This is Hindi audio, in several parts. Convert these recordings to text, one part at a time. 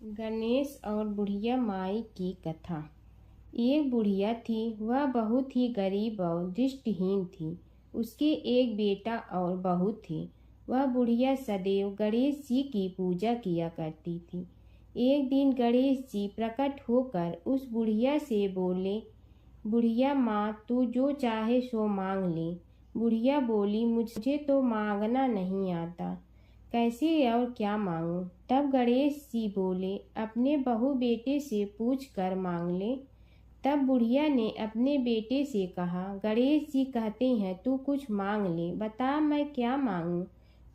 गणेश और बुढ़िया माई की कथा। एक बुढ़िया थी, वह बहुत ही गरीब और दृष्टिहीन थी। उसके एक बेटा और बहू थे। वह बुढ़िया सदैव गणेश जी की पूजा किया करती थी। एक दिन गणेश जी प्रकट होकर उस बुढ़िया से बोले, बुढ़िया माँ, तू जो चाहे सो मांग ले। बुढ़िया बोली, मुझे तो मांगना नहीं आता, कैसे और क्या मांगूं। तब गणेश जी बोले, अपने बहू बेटे से पूछ कर मांग ले। तब बुढ़िया ने अपने बेटे से कहा, गणेश जी कहते हैं तू कुछ मांग ले, बता मैं क्या मांगूं।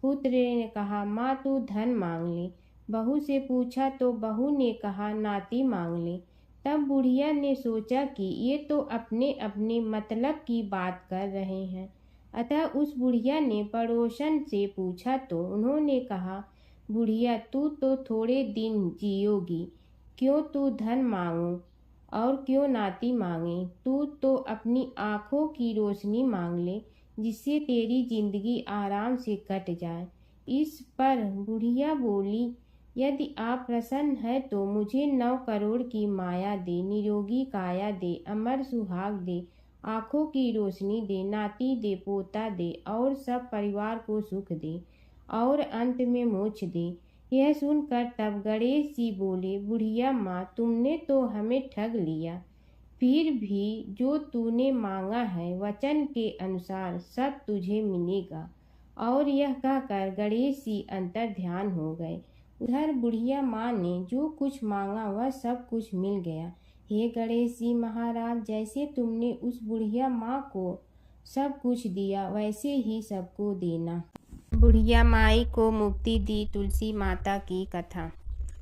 पुत्र ने कहा, माँ तू धन मांग ले। बहू से पूछा तो बहू ने कहा, नाती मांग ले। तब बुढ़िया ने सोचा कि ये तो अपने अपने मतलब की बात कर रहे हैं। अतः उस बुढ़िया ने पड़ोसन से पूछा तो उन्होंने कहा, बुढ़िया तू तो थोड़े दिन जियोगी, क्यों तू धन मांगो और क्यों नाती मांगे। तू तो अपनी आँखों की रोशनी मांग ले, जिससे तेरी जिंदगी आराम से कट जाए। इस पर बुढ़िया बोली, यदि आप प्रसन्न है तो मुझे 9 करोड़ की माया दे, निरोगी काया दे, अमर सुहाग दे, आँखों की रोशनी दे, नाती दे, पोता दे और सब परिवार को सुख दे और अंत में मोक्ष दे। यह सुनकर तब गणेश जी बोले, बुढ़िया माँ, तुमने तो हमें ठग लिया। फिर भी जो तूने मांगा है वचन के अनुसार सब तुझे मिलेगा। और यह कहकर गणेश जी अंतर ध्यान हो गए। उधर बुढ़िया माँ ने जो कुछ मांगा वह सब कुछ मिल गया। हे गणेश जी महाराज, जैसे तुमने उस बुढ़िया माँ को सब कुछ दिया वैसे ही सबको देना। बुढ़िया माई को मुक्ति दी तुलसी माता की कथा।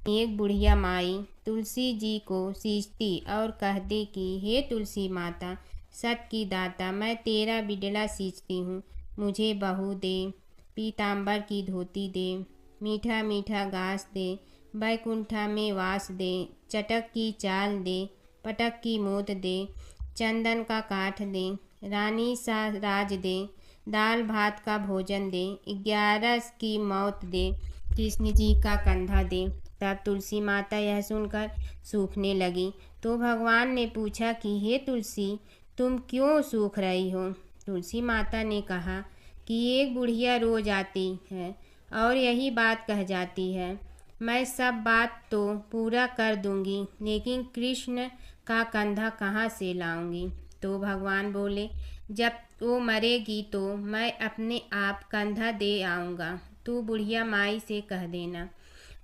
एक बुढ़िया माई तुलसी जी को सींचती और कहती कि हे तुलसी माता, सत की दाता, मैं तेरा बिडला सींचती हूँ, मुझे बहू दे, पीताम्बर की धोती दे, मीठा मीठा घास दे, बैकुंठा में वास दे, चटक की चाल दे, पटक की मोत दे, चंदन का काठ दे, रानी सा राज दे, दाल भात का भोजन दे, 11 की मौत दे, कृष्ण जी का कंधा दे। तब तुलसी माता यह सुनकर सूखने लगी। तो भगवान ने पूछा कि हे तुलसी, तुम क्यों सूख रही हो। तुलसी माता ने कहा कि एक बुढ़िया रोज आती है और यही बात कह जाती है, मैं सब बात तो पूरा कर दूंगी, लेकिन कृष्ण का कंधा कहाँ से लाऊंगी। तो भगवान बोले, जब वो मरेगी तो मैं अपने आप कंधा दे आऊँगा, तू बुढ़िया माई से कह देना।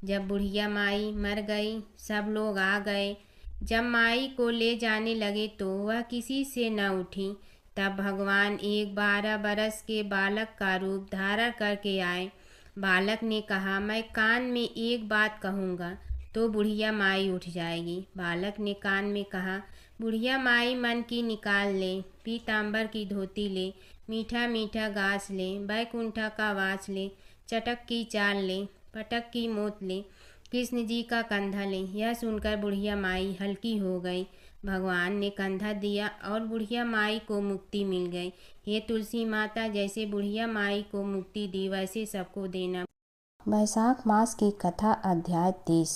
जब बुढ़िया माई मर गई, सब लोग आ गए। जब माई को ले जाने लगे तो वह किसी से न उठी। तब भगवान एक 12 बरस के बालक का रूप धारण करके आए। बालक ने कहा, मैं कान में एक बात कहूँगा तो बुढ़िया माई उठ जाएगी। बालक ने कान में कहा, बुढ़िया माई मन की निकाल ले, पीताम्बर की धोती ले, मीठा मीठा घास ले, बैकुंठा का वास ले, चटक की चाल ले, पटक की मोत ले, कृष्ण जी का कंधा ले। यह सुनकर बुढ़िया माई हल्की हो गई। भगवान ने कंधा दिया और बुढ़िया माई को मुक्ति मिल गई। हे तुलसी माता, जैसे बुढ़िया माई को मुक्ति दी वैसे सबको देना। वैशाख मास की कथा अध्याय 30।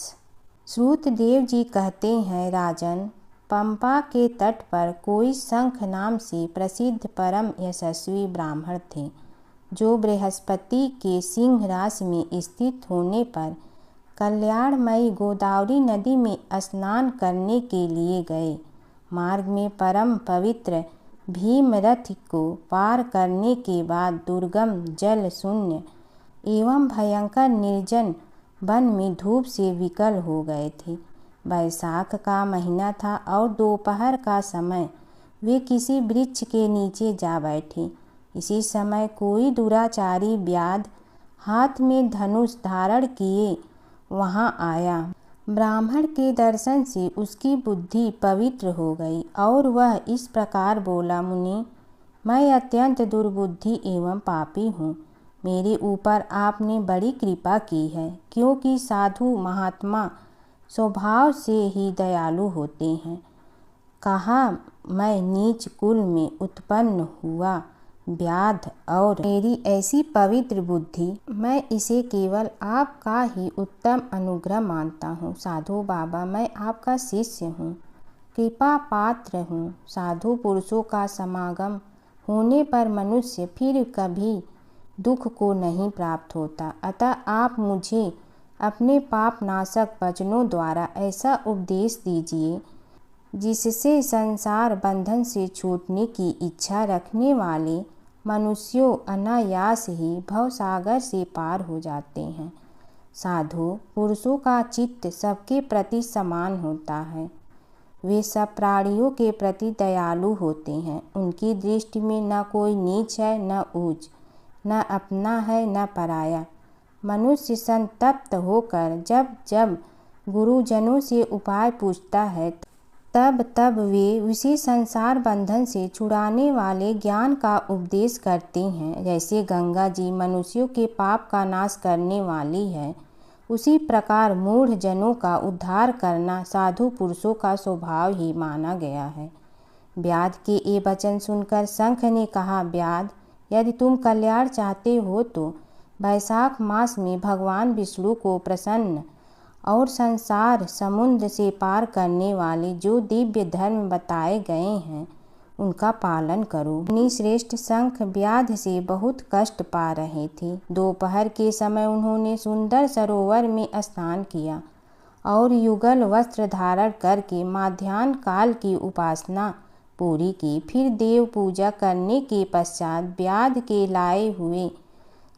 श्रुतदेव जी कहते हैं, राजन, पंपा के तट पर कोई शंख नाम से प्रसिद्ध परम यशस्वी ब्राह्मण थे, जो बृहस्पति के सिंह राशि में स्थित होने पर कल्याणमयी गोदावरी नदी में स्नान करने के लिए गए। मार्ग में परम पवित्र भीमरथ को पार करने के बाद दुर्गम, जल शून्य एवं भयंकर निर्जन वन में धूप से विकल हो गए थे। वैशाख का महीना था और दोपहर का समय। वे किसी वृक्ष के नीचे जा बैठे। इसी समय कोई दुराचारी व्याध हाथ में धनुष धारण किए वहां आया। ब्राह्मण के दर्शन से उसकी बुद्धि पवित्र हो गई और वह इस प्रकार बोला, मुनि, मैं अत्यंत दुर्बुद्धि एवं पापी हूँ। मेरे ऊपर आपने बड़ी कृपा की है, क्योंकि साधु महात्मा स्वभाव से ही दयालु होते हैं। कहा, मैं नीच कुल में उत्पन्न हुआ व्याध और मेरी ऐसी पवित्र बुद्धि, मैं इसे केवल आपका ही उत्तम अनुग्रह मानता हूँ। साधु बाबा, मैं आपका शिष्य हूँ, कृपा पात्र हूँ। साधु पुरुषों का समागम होने पर मनुष्य फिर कभी दुख को नहीं प्राप्त होता। अतः आप मुझे अपने पाप नाशक वचनों द्वारा ऐसा उपदेश दीजिए जिससे संसार बंधन से छूटने की इच्छा रखने वाले मनुष्यों अनायास ही भवसागर से पार हो जाते हैं। साधु पुरुषों का चित्त सबके प्रति समान होता है। वे सब प्राणियों के प्रति दयालु होते हैं। उनकी दृष्टि में न कोई नीच है न ऊंच, न अपना है न पराया। मनुष्य संतप्त होकर जब जब गुरुजनों से उपाय पूछता है तब तब वे उसी संसार बंधन से छुड़ाने वाले ज्ञान का उपदेश करते हैं। जैसे गंगा जी मनुष्यों के पाप का नाश करने वाली है, उसी प्रकार मूढ़ जनों का उद्धार करना साधु पुरुषों का स्वभाव ही माना गया है। व्याध के ये वचन सुनकर शंख ने कहा, व्याध, यदि तुम कल्याण चाहते हो तो वैशाख मास में भगवान विष्णु को प्रसन्न और संसार समुद्र से पार करने वाले जो दिव्य धर्म बताए गए हैं उनका पालन करो। मुनि श्रेष्ठ शंख व्याध से बहुत कष्ट पा रहे थे। दोपहर के समय उन्होंने सुंदर सरोवर में स्नान किया और युगल वस्त्र धारण करके माध्याह्न काल की उपासना पूरी की। फिर देव पूजा करने के पश्चात व्याध के लाए हुए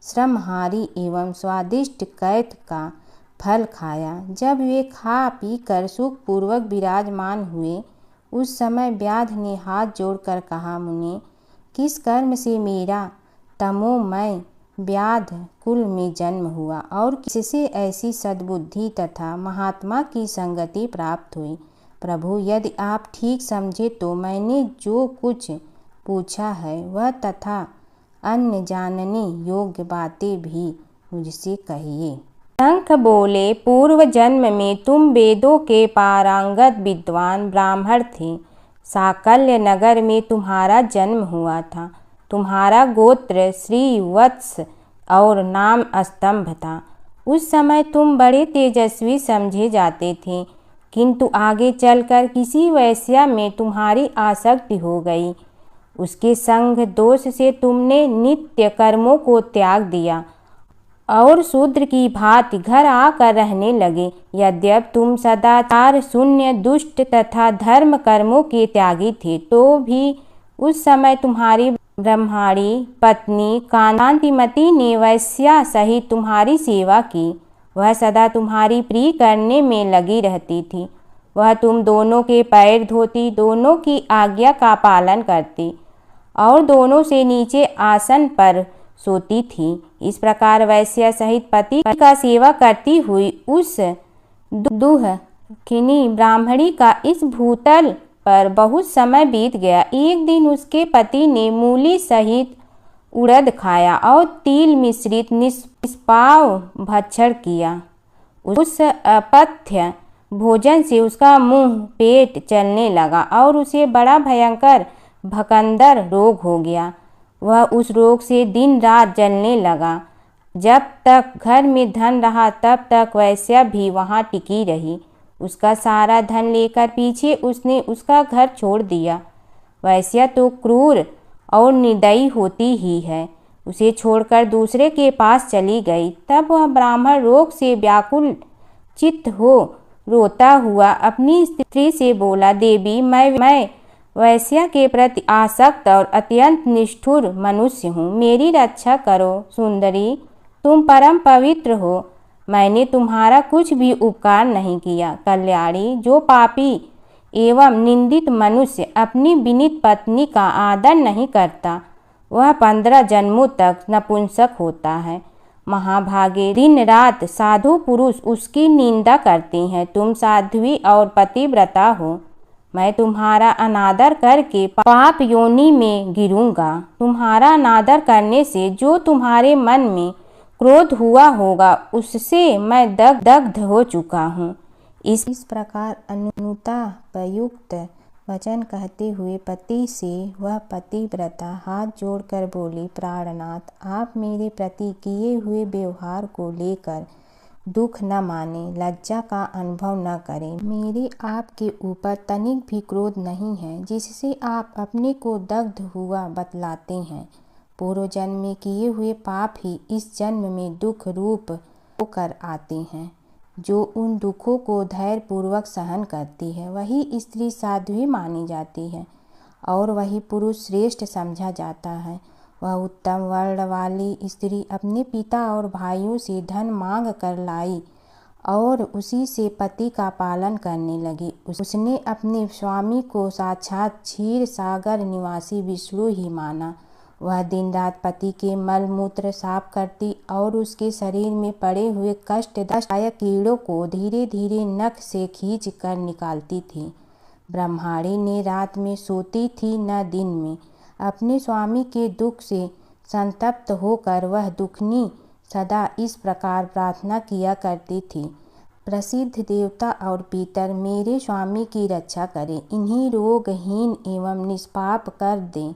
श्रमहारी एवं स्वादिष्ट कैथ का फल खाया। जब वे खा पी कर सुखपूर्वक विराजमान हुए उस समय व्याध ने हाथ जोड़कर कहा, मुनि, किस कर्म से मेरा तमोमय व्याध कुल में जन्म हुआ और किससे ऐसी सद्बुद्धि तथा महात्मा की संगति प्राप्त हुई? प्रभु, यदि आप ठीक समझे तो मैंने जो कुछ पूछा है वह तथा अन्य जानने योग्य बातें भी मुझसे कहिए। शंख बोले, पूर्व जन्म में तुम वेदों के पारंगत विद्वान ब्राह्मण थे। साकल्य नगर में तुम्हारा जन्म हुआ था। तुम्हारा गोत्र श्रीवत्स और नाम स्तंभ था। उस समय तुम बड़े तेजस्वी समझे जाते थे, किंतु आगे चलकर किसी वैश्या में तुम्हारी आसक्ति हो गई। उसके संग दोष से तुमने नित्य कर्मों को त्याग दिया और शूद्र की भांति घर आकर रहने लगे। यद्यपि तुम सदाचार शून्य, दुष्ट तथा धर्म कर्मों के त्यागी थे, तो भी उस समय तुम्हारी ब्रह्माणी पत्नी कांतिमती ने वैश्या सहित तुम्हारी सेवा की। वह सदा तुम्हारी प्रिय करने में लगी रहती थी। वह तुम दोनों के पैर धोती, दोनों की आज्ञा का पालन करती और दोनों से नीचे आसन पर सोती थी। इस प्रकार वैश्या सहित पति का सेवा करती हुई उस दुःखिनी ब्राह्मणी का इस भूतल पर बहुत समय बीत गया। एक दिन उसके पति ने मूली सहित उड़द खाया और तिल मिश्रित निष्पाव भक्षण किया। उस अपथ्य भोजन से उसका मुंह पेट चलने लगा और उसे बड़ा भयंकर भकंदर रोग हो गया। वह उस रोग से दिन रात जलने लगा। जब तक घर में धन रहा तब तक वैश्या भी वहाँ टिकी रही। उसका सारा धन लेकर पीछे उसने उसका घर छोड़ दिया। वैश्या तो क्रूर और निर्दयी होती ही है। उसे छोड़कर दूसरे के पास चली गई। तब वह ब्राह्मण रोग से व्याकुल चित्त हो रोता हुआ अपनी स्त्री से बोला, देवी, मैं वैश्या के प्रति आसक्त और अत्यंत निष्ठुर मनुष्य हूँ। मेरी रक्षा करो। सुंदरी, तुम परम पवित्र हो। मैंने तुम्हारा कुछ भी उपकार नहीं किया। कल्याणी, जो पापी एवं निंदित मनुष्य अपनी विनीत पत्नी का आदर नहीं करता वह 15 जन्मों तक नपुंसक होता है। महाभागे, दिन रात साधु पुरुष उसकी निंदा करते हैं। तुम साध्वी और पतिव्रता हो। मैं तुम्हारा अनादर करके पाप योनि में गिरूंगा। तुम्हारा अनादर करने से जो तुम्हारे मन में क्रोध हुआ होगा उससे मैं दग्ध हो चुका हूँ। इस प्रकार अनुतापयुक्त वचन कहते हुए पति से वह पतिव्रता हाथ जोड़कर बोली, प्राणनाथ, आप मेरे प्रति किए हुए व्यवहार को लेकर दुख न माने, लज्जा का अनुभव न करें। मेरे आपके ऊपर तनिक भी क्रोध नहीं है, जिससे आप अपने को दग्ध हुआ बतलाते हैं। पूर्व जन्म में किए हुए पाप ही इस जन्म में दुख रूप होकर आते हैं। जो उन दुखों को धैर्य पूर्वक सहन करती है, वही स्त्री साध्वी मानी जाती है और वही पुरुष श्रेष्ठ समझा जाता है। वह उत्तम वर्ण वाली स्त्री अपने पिता और भाइयों से धन मांग कर लाई और उसी से पति का पालन करने लगी। उसने अपने स्वामी को साक्षात क्षीर सागर निवासी विष्णु ही माना। वह दिन रात पति के मल मूत्र साफ करती और उसके शरीर में पड़े हुए कष्टदायक कीड़ों को धीरे धीरे नख से खींच कर निकालती थी। ब्रह्माणी ने रात में सोती थी न दिन में। अपने स्वामी के दुख से संतप्त होकर वह दुखनी सदा इस प्रकार प्रार्थना किया करती थी, प्रसिद्ध देवता और पितर मेरे स्वामी की रक्षा करें, इन्हीं रोगहीन एवं निष्पाप कर दें।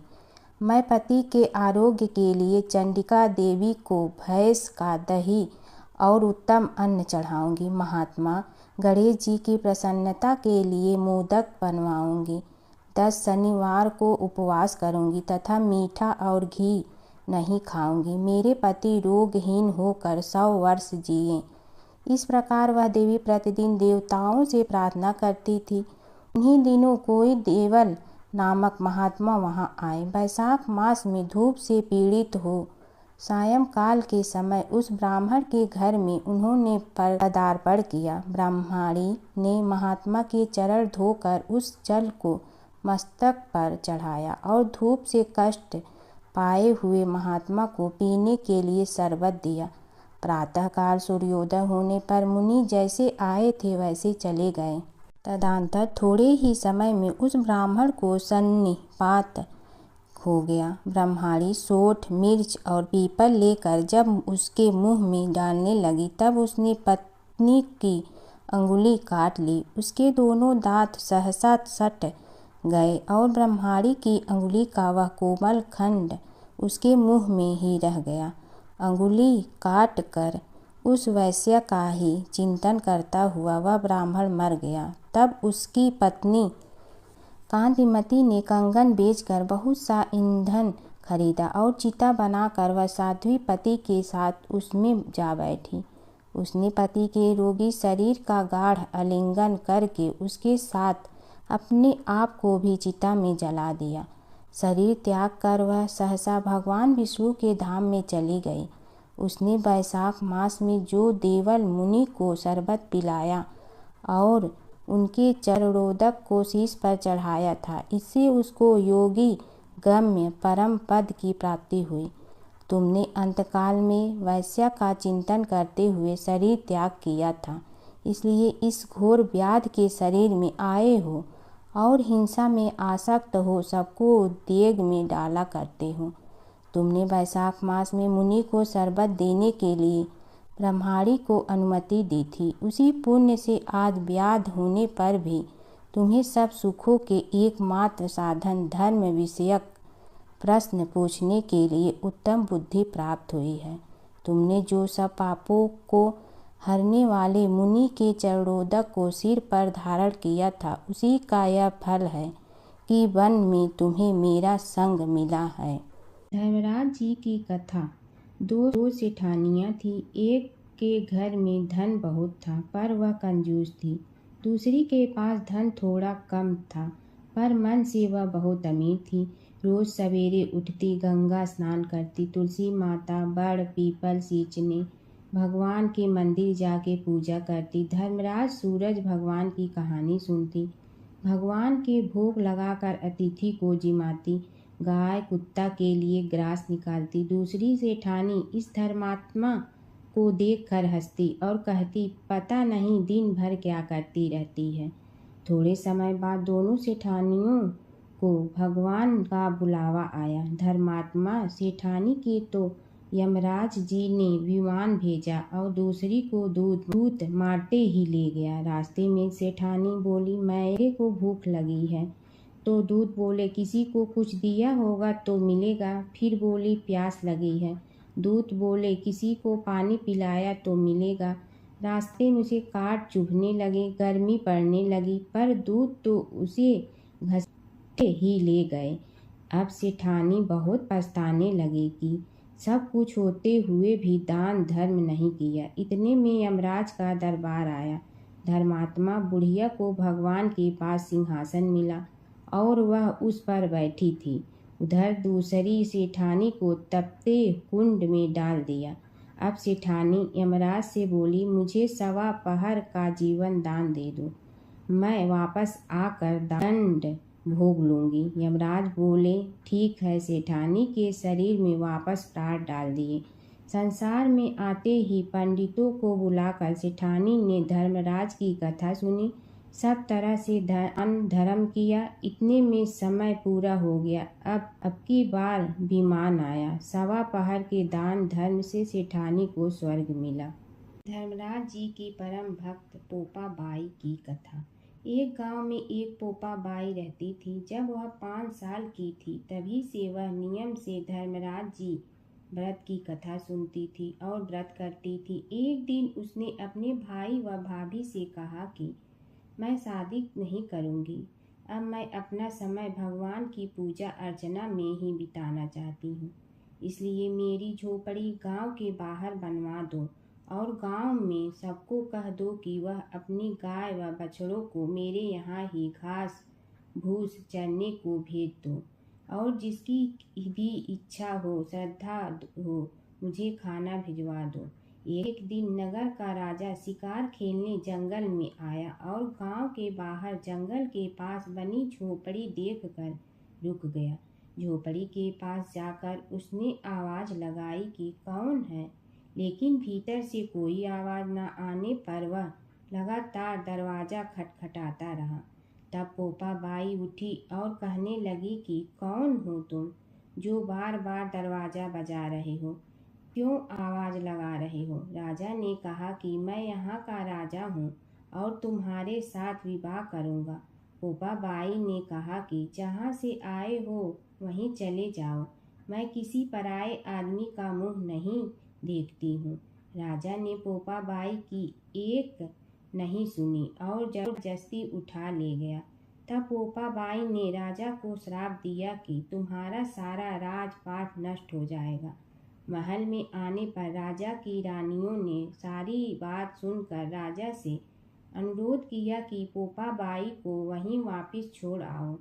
मैं पति के आरोग्य के लिए चंडिका देवी को भैंस का दही और उत्तम अन्न चढ़ाऊंगी। महात्मा गणेश जी की प्रसन्नता के लिए मोदक बनवाऊंगी। 10 शनिवार को उपवास करूंगी तथा मीठा और घी नहीं खाऊंगी। मेरे पति रोगहीन होकर 100 वर्ष जिए। इस प्रकार वह देवी प्रतिदिन देवताओं से प्रार्थना करती थी। उन्हीं दिनों कोई देवल नामक महात्मा वहां आए। वैशाख मास में धूप से पीड़ित हो सायंकाल के समय उस ब्राह्मण के घर में उन्होंने पदार्पण किया। ब्राह्मणी ने महात्मा के चरण धोकर उस जल को मस्तक पर चढ़ाया और धूप से कष्ट पाए हुए महात्मा को पीने के लिए शरबत दिया। प्रातःकाल सूर्योदय होने पर मुनि जैसे आए थे वैसे चले गए। तदनंतर थोड़े ही समय में उस ब्राह्मण को सन्निपात हो गया। ब्रह्माणी सोंठ, मिर्च और पीपल लेकर जब उसके मुंह में डालने लगी तब उसने पत्नी की अंगुली काट ली। उसके दोनों दांत सहसा सट गए और ब्रह्माणी की अंगुली का वह कोमल खंड उसके मुंह में ही रह गया। अंगुली काट कर उस वैश्य का ही चिंतन करता हुआ वह ब्राह्मण मर गया। तब उसकी पत्नी कांतिमती ने कंगन बेचकर बहुत सा ईंधन खरीदा और चिता बनाकर वह साध्वी पति के साथ उसमें जा बैठी। उसने पति के रोगी शरीर का गाढ़ आलिंगन करके उसके साथ अपने आप को भी चिता में जला दिया। शरीर त्याग कर वह सहसा भगवान विष्णु के धाम में चली गई। उसने वैशाख मास में जो देवल मुनि को शरबत पिलाया और उनके चरणोदक को शीश पर चढ़ाया था, इससे उसको योगी गम्य परम पद की प्राप्ति हुई। तुमने अंतकाल में वैश्य का चिंतन करते हुए शरीर त्याग किया था, इसलिए इस घोर व्याध के शरीर में आए हो और हिंसा में आसक्त हो सबको उद्वेग में डाला करते हो। तुमने वैशाख मास में मुनि को शरबत देने के लिए ब्रह्माणी को अनुमति दी थी। उसी पुण्य से आज व्याध होने पर भी तुम्हें सब सुखों के एकमात्र साधन धर्म विषयक प्रश्न पूछने के लिए उत्तम बुद्धि प्राप्त हुई है। तुमने जो सब पापों को हरने वाले मुनि के चरणोदक को सिर पर धारण किया था, उसी का यह फल है कि वन में तुम्हें मेरा संग मिला है। धर्मराज जी की कथा। दो सेठानियाँ थी। एक के घर में धन बहुत था पर वह कंजूस थी। दूसरी के पास धन थोड़ा कम था पर मन से वह बहुत अमीर थी। रोज सवेरे उठती, गंगा स्नान करती, तुलसी माता, बड़ पीपल सींचने, भगवान के मंदिर जाके पूजा करती। धर्मराज सूरज भगवान की कहानी सुनती, भगवान के भोग लगाकर अतिथि को जिमाती, गाय कुत्ता के लिए ग्रास निकालती। दूसरी सेठानी इस धर्मात्मा को देखकर हंसती और कहती, पता नहीं दिन भर क्या करती रहती है। थोड़े समय बाद दोनों सेठानियों को भगवान का बुलावा आया। धर्मात्मा सेठानी की तो यमराज जी ने विमान भेजा और दूसरी को दूत मारते ही ले गया। रास्ते में सेठानी बोली, मेरे को भूख लगी है, तो दूत बोले किसी को कुछ दिया होगा तो मिलेगा। फिर बोली प्यास लगी है। दूत बोले किसी को पानी पिलाया तो मिलेगा। रास्ते में उसे काट चुभने लगे, गर्मी पड़ने लगी, पर दूत तो उसे घसीटे ही ले गए। अब सेठानी बहुत पछताने लगी कि सब कुछ होते हुए भी दान धर्म नहीं किया। इतने में यमराज का दरबार आया। धर्मात्मा बुढ़िया को भगवान के पास सिंहासन मिला और वह उस पर बैठी थी। उधर दूसरी सेठानी को तपते कुंड में डाल दिया। अब सेठानी यमराज से बोली मुझे 1.25 पहर का जीवन दान दे दो, मैं वापस आकर दंड भोग लूंगी। यमराज बोले ठीक है। सेठानी के शरीर में वापस प्राण डाल दिए। संसार में आते ही पंडितों को बुलाकर सेठानी ने धर्मराज की कथा सुनी, सब तरह से धर्म किया। इतने में समय पूरा हो गया। अब की बार विमान आया। 1.25 पहर के दान धर्म से सेठानी को स्वर्ग मिला। धर्मराज जी की परम भक्त पोपा बाई की कथा। एक गांव में एक पोपा बाई रहती थी। जब वह 5 साल की थी तभी से वह नियम से धर्मराज जी व्रत की कथा सुनती थी और व्रत करती थी। एक दिन उसने अपने भाई व भाभी से कहा कि मैं शादी नहीं करूंगी, अब मैं अपना समय भगवान की पूजा अर्चना में ही बिताना चाहती हूँ। इसलिए मेरी झोपड़ी गांव के बाहर बनवा दो और गांव में सबको कह दो कि वह अपनी गाय व बछड़ों को मेरे यहाँ ही घास भूस चरने को भेज दो और जिसकी भी इच्छा हो, श्रद्धा हो, मुझे खाना भिजवा दो। एक दिन नगर का राजा शिकार खेलने जंगल में आया और गांव के बाहर जंगल के पास बनी झोपड़ी देखकर रुक गया। झोपड़ी के पास जाकर उसने आवाज़ लगाई कि कौन है, लेकिन भीतर से कोई आवाज़ न आने पर वह लगातार दरवाज़ा खटखटाता रहा। तब पोपा बाई उठी और कहने लगी कि कौन हो तुम जो बार बार दरवाज़ा बजा रहे हो, क्यों आवाज़ लगा रहे हो? राजा ने कहा कि मैं यहाँ का राजा हूँ और तुम्हारे साथ विवाह करूँगा। पोपा बाई ने कहा कि जहाँ से आए हो वहीं चले जाओ, मैं किसी पराये आदमी का मुँह नहीं देखती हूँ। राजा ने पोपा बाई की एक नहीं सुनी और जबरदस्ती उठा ले गया। तब पोपा बाई ने राजा को श्राप दिया कि तुम्हारा सारा राजपाट नष्ट हो जाएगा। महल में आने पर राजा की रानियों ने सारी बात सुनकर राजा से अनुरोध किया कि पोपा बाई को वहीं वापस छोड़ आओ।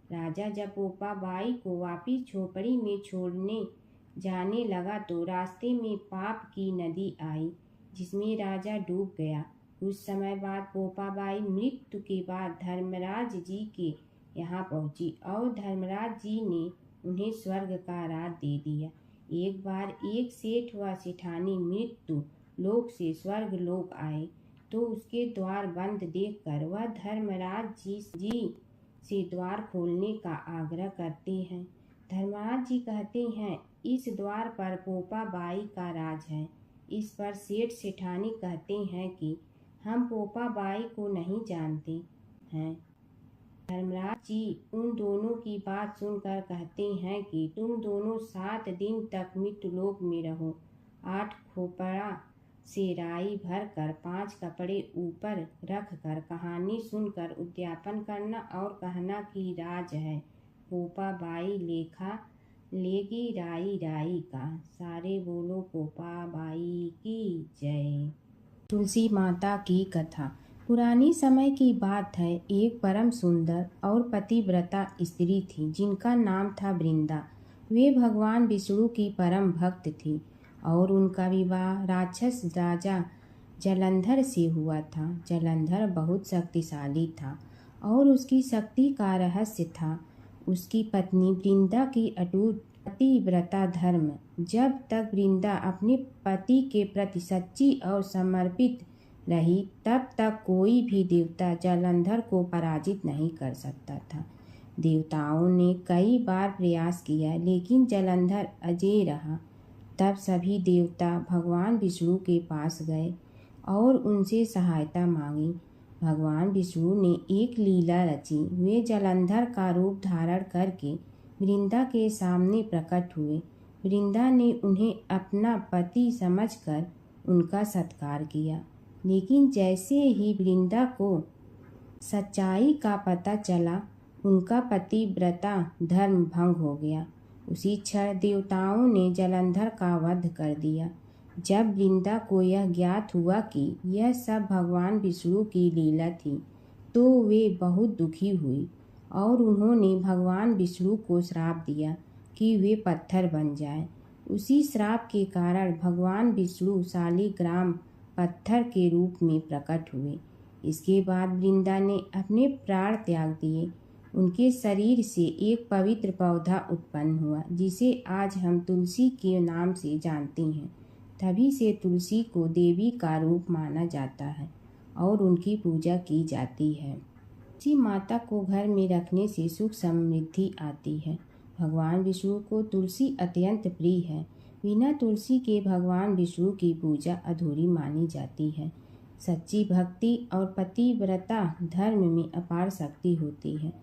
राजा जब पोपा बाई को वापस झोपड़ी में छोड़ने जाने लगा तो रास्ते में पाप की नदी आई जिसमें राजा डूब गया। कुछ समय बाद पोपा बाई मृत्यु के बाद धर्मराज जी के यहाँ पहुँची और धर्मराज जी ने उन्हें स्वर्ग का राज दे दिया। एक बार एक सेठ व सेठानी मृत्यु लोक से स्वर्ग लोक आए तो उसके द्वार बंद देखकर वह धर्मराज जी से द्वार खोलने का आग्रह करते हैं। धर्मराज जी कहते हैं इस द्वार पर पोपा बाई का राज है। इस पर सेठ सेठानी कहते हैं कि हम पोपा बाई को नहीं जानते हैं। धर्मराज जी उन दोनों की बात सुनकर कहते हैं कि तुम दोनों 7 दिन तक मृत्युलोक में रहो। 8 खोपड़ा से राई भरकर 5 कपड़े ऊपर रखकर कहानी सुनकर उद्यापन करना और कहना कि राज है। पोपा बाई लेखा लेगी राई राई का। सारे बोलो पोपा बाई की जय। तुलसी माता की कथा। पुरानी समय की बात है। एक परम सुंदर और पतिव्रता स्त्री थी जिनका नाम था वृंदा। वे भगवान विष्णु की परम भक्त थी और उनका विवाह राक्षस राजा जलंधर से हुआ था। जलंधर बहुत शक्तिशाली था और उसकी शक्ति का रहस्य था उसकी पत्नी वृंदा की अटूट पतिव्रता धर्म। जब तक वृंदा अपने पति के प्रति सच्ची और समर्पित रही तब तक कोई भी देवता जलंधर को पराजित नहीं कर सकता था। देवताओं ने कई बार प्रयास किया लेकिन जलंधर अजेय रहा। तब सभी देवता भगवान विष्णु के पास गए और उनसे सहायता मांगी। भगवान विष्णु ने एक लीला रची। वे जलंधर का रूप धारण करके वृंदा के सामने प्रकट हुए। वृंदा ने उन्हें अपना पति समझकर उनका सत्कार किया, लेकिन जैसे ही वृंदा को सच्चाई का पता चला, उनका पतिव्रता धर्म भंग हो गया। उसी क्षण देवताओं ने जलंधर का वध कर दिया। जब वृंदा को यह ज्ञात हुआ कि यह सब भगवान विष्णु की लीला थी, तो वे बहुत दुखी हुई और उन्होंने भगवान विष्णु को श्राप दिया कि वे पत्थर बन जाएं। उसी श्राप के कारण भगवान विष्णु शालिग्राम पत्थर के रूप में प्रकट हुए। इसके बाद वृंदा ने अपने प्राण त्याग दिए। उनके शरीर से एक पवित्र पौधा उत्पन्न हुआ, जिसे आज हम तुलसी के नाम से जानते हैं। तभी से तुलसी को देवी का रूप माना जाता है और उनकी पूजा की जाती है। तुलसी माता को घर में रखने से सुख समृद्धि आती है। भगवान विष्णु को तुलसी अत्यंत प्रिय है। बिना तुलसी के भगवान विष्णु की पूजा अधूरी मानी जाती है। सच्ची भक्ति और पतिव्रता धर्म में अपार शक्ति होती है।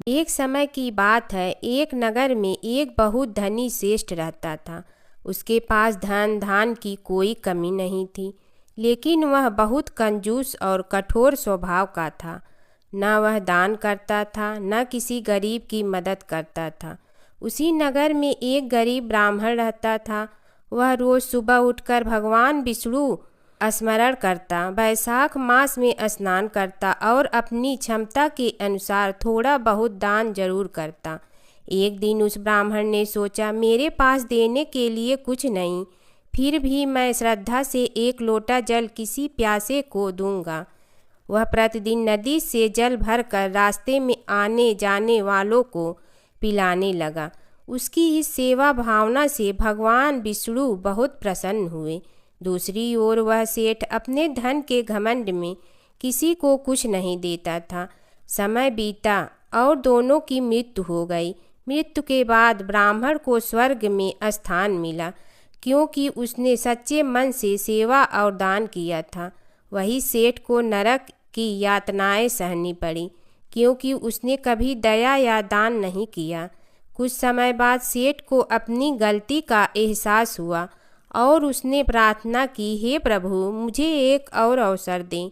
एक समय की बात है, एक नगर में एक बहुत धनी श्रेष्ठ रहता था। उसके पास धन धान की कोई कमी नहीं थी, लेकिन वह बहुत कंजूस और कठोर स्वभाव का था। न वह दान करता था, न किसी गरीब की मदद करता था। उसी नगर में एक गरीब ब्राह्मण रहता था। वह रोज सुबह उठकर भगवान विष्णु स्मरण करता, वैशाख मास में स्नान करता और अपनी क्षमता के अनुसार थोड़ा बहुत दान जरूर करता। एक दिन उस ब्राह्मण ने सोचा, मेरे पास देने के लिए कुछ नहीं, फिर भी मैं श्रद्धा से एक लोटा जल किसी प्यासे को दूंगा। वह प्रतिदिन नदी से जल भरकर रास्ते में आने जाने वालों को पिलाने लगा। उसकी इस सेवा भावना से भगवान विष्णु बहुत प्रसन्न हुए। दूसरी ओर वह सेठ अपने धन के घमंड में किसी को कुछ नहीं देता था। समय बीता और दोनों की मृत्यु हो गई। मृत्यु के बाद ब्राह्मण को स्वर्ग में स्थान मिला, क्योंकि उसने सच्चे मन से सेवा और दान किया था। वही सेठ को नरक की यातनाएं सहनी पड़ी, क्योंकि उसने कभी दया या दान नहीं किया। कुछ समय बाद सेठ को अपनी गलती का एहसास हुआ और उसने प्रार्थना की, हे प्रभु, मुझे एक और अवसर दें।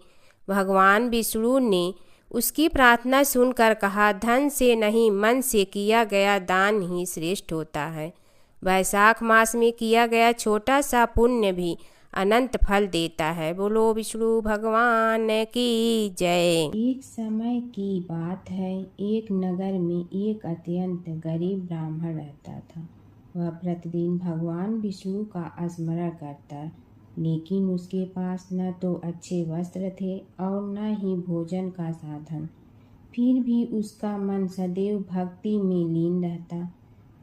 भगवान विष्णु ने उसकी प्रार्थना सुनकर कहा, धन से नहीं, मन से किया गया दान ही श्रेष्ठ होता है। वैशाख मास में किया गया छोटा सा पुण्य भी अनंत फल देता है। बोलो विष्णु भगवान की जय। एक समय की बात है, एक नगर में एक अत्यंत गरीब ब्राह्मण रहता था। वह प्रतिदिन भगवान विष्णु का स्मरण करता, लेकिन उसके पास न तो अच्छे वस्त्र थे और न ही भोजन का साधन। फिर भी उसका मन सदैव भक्ति में लीन रहता।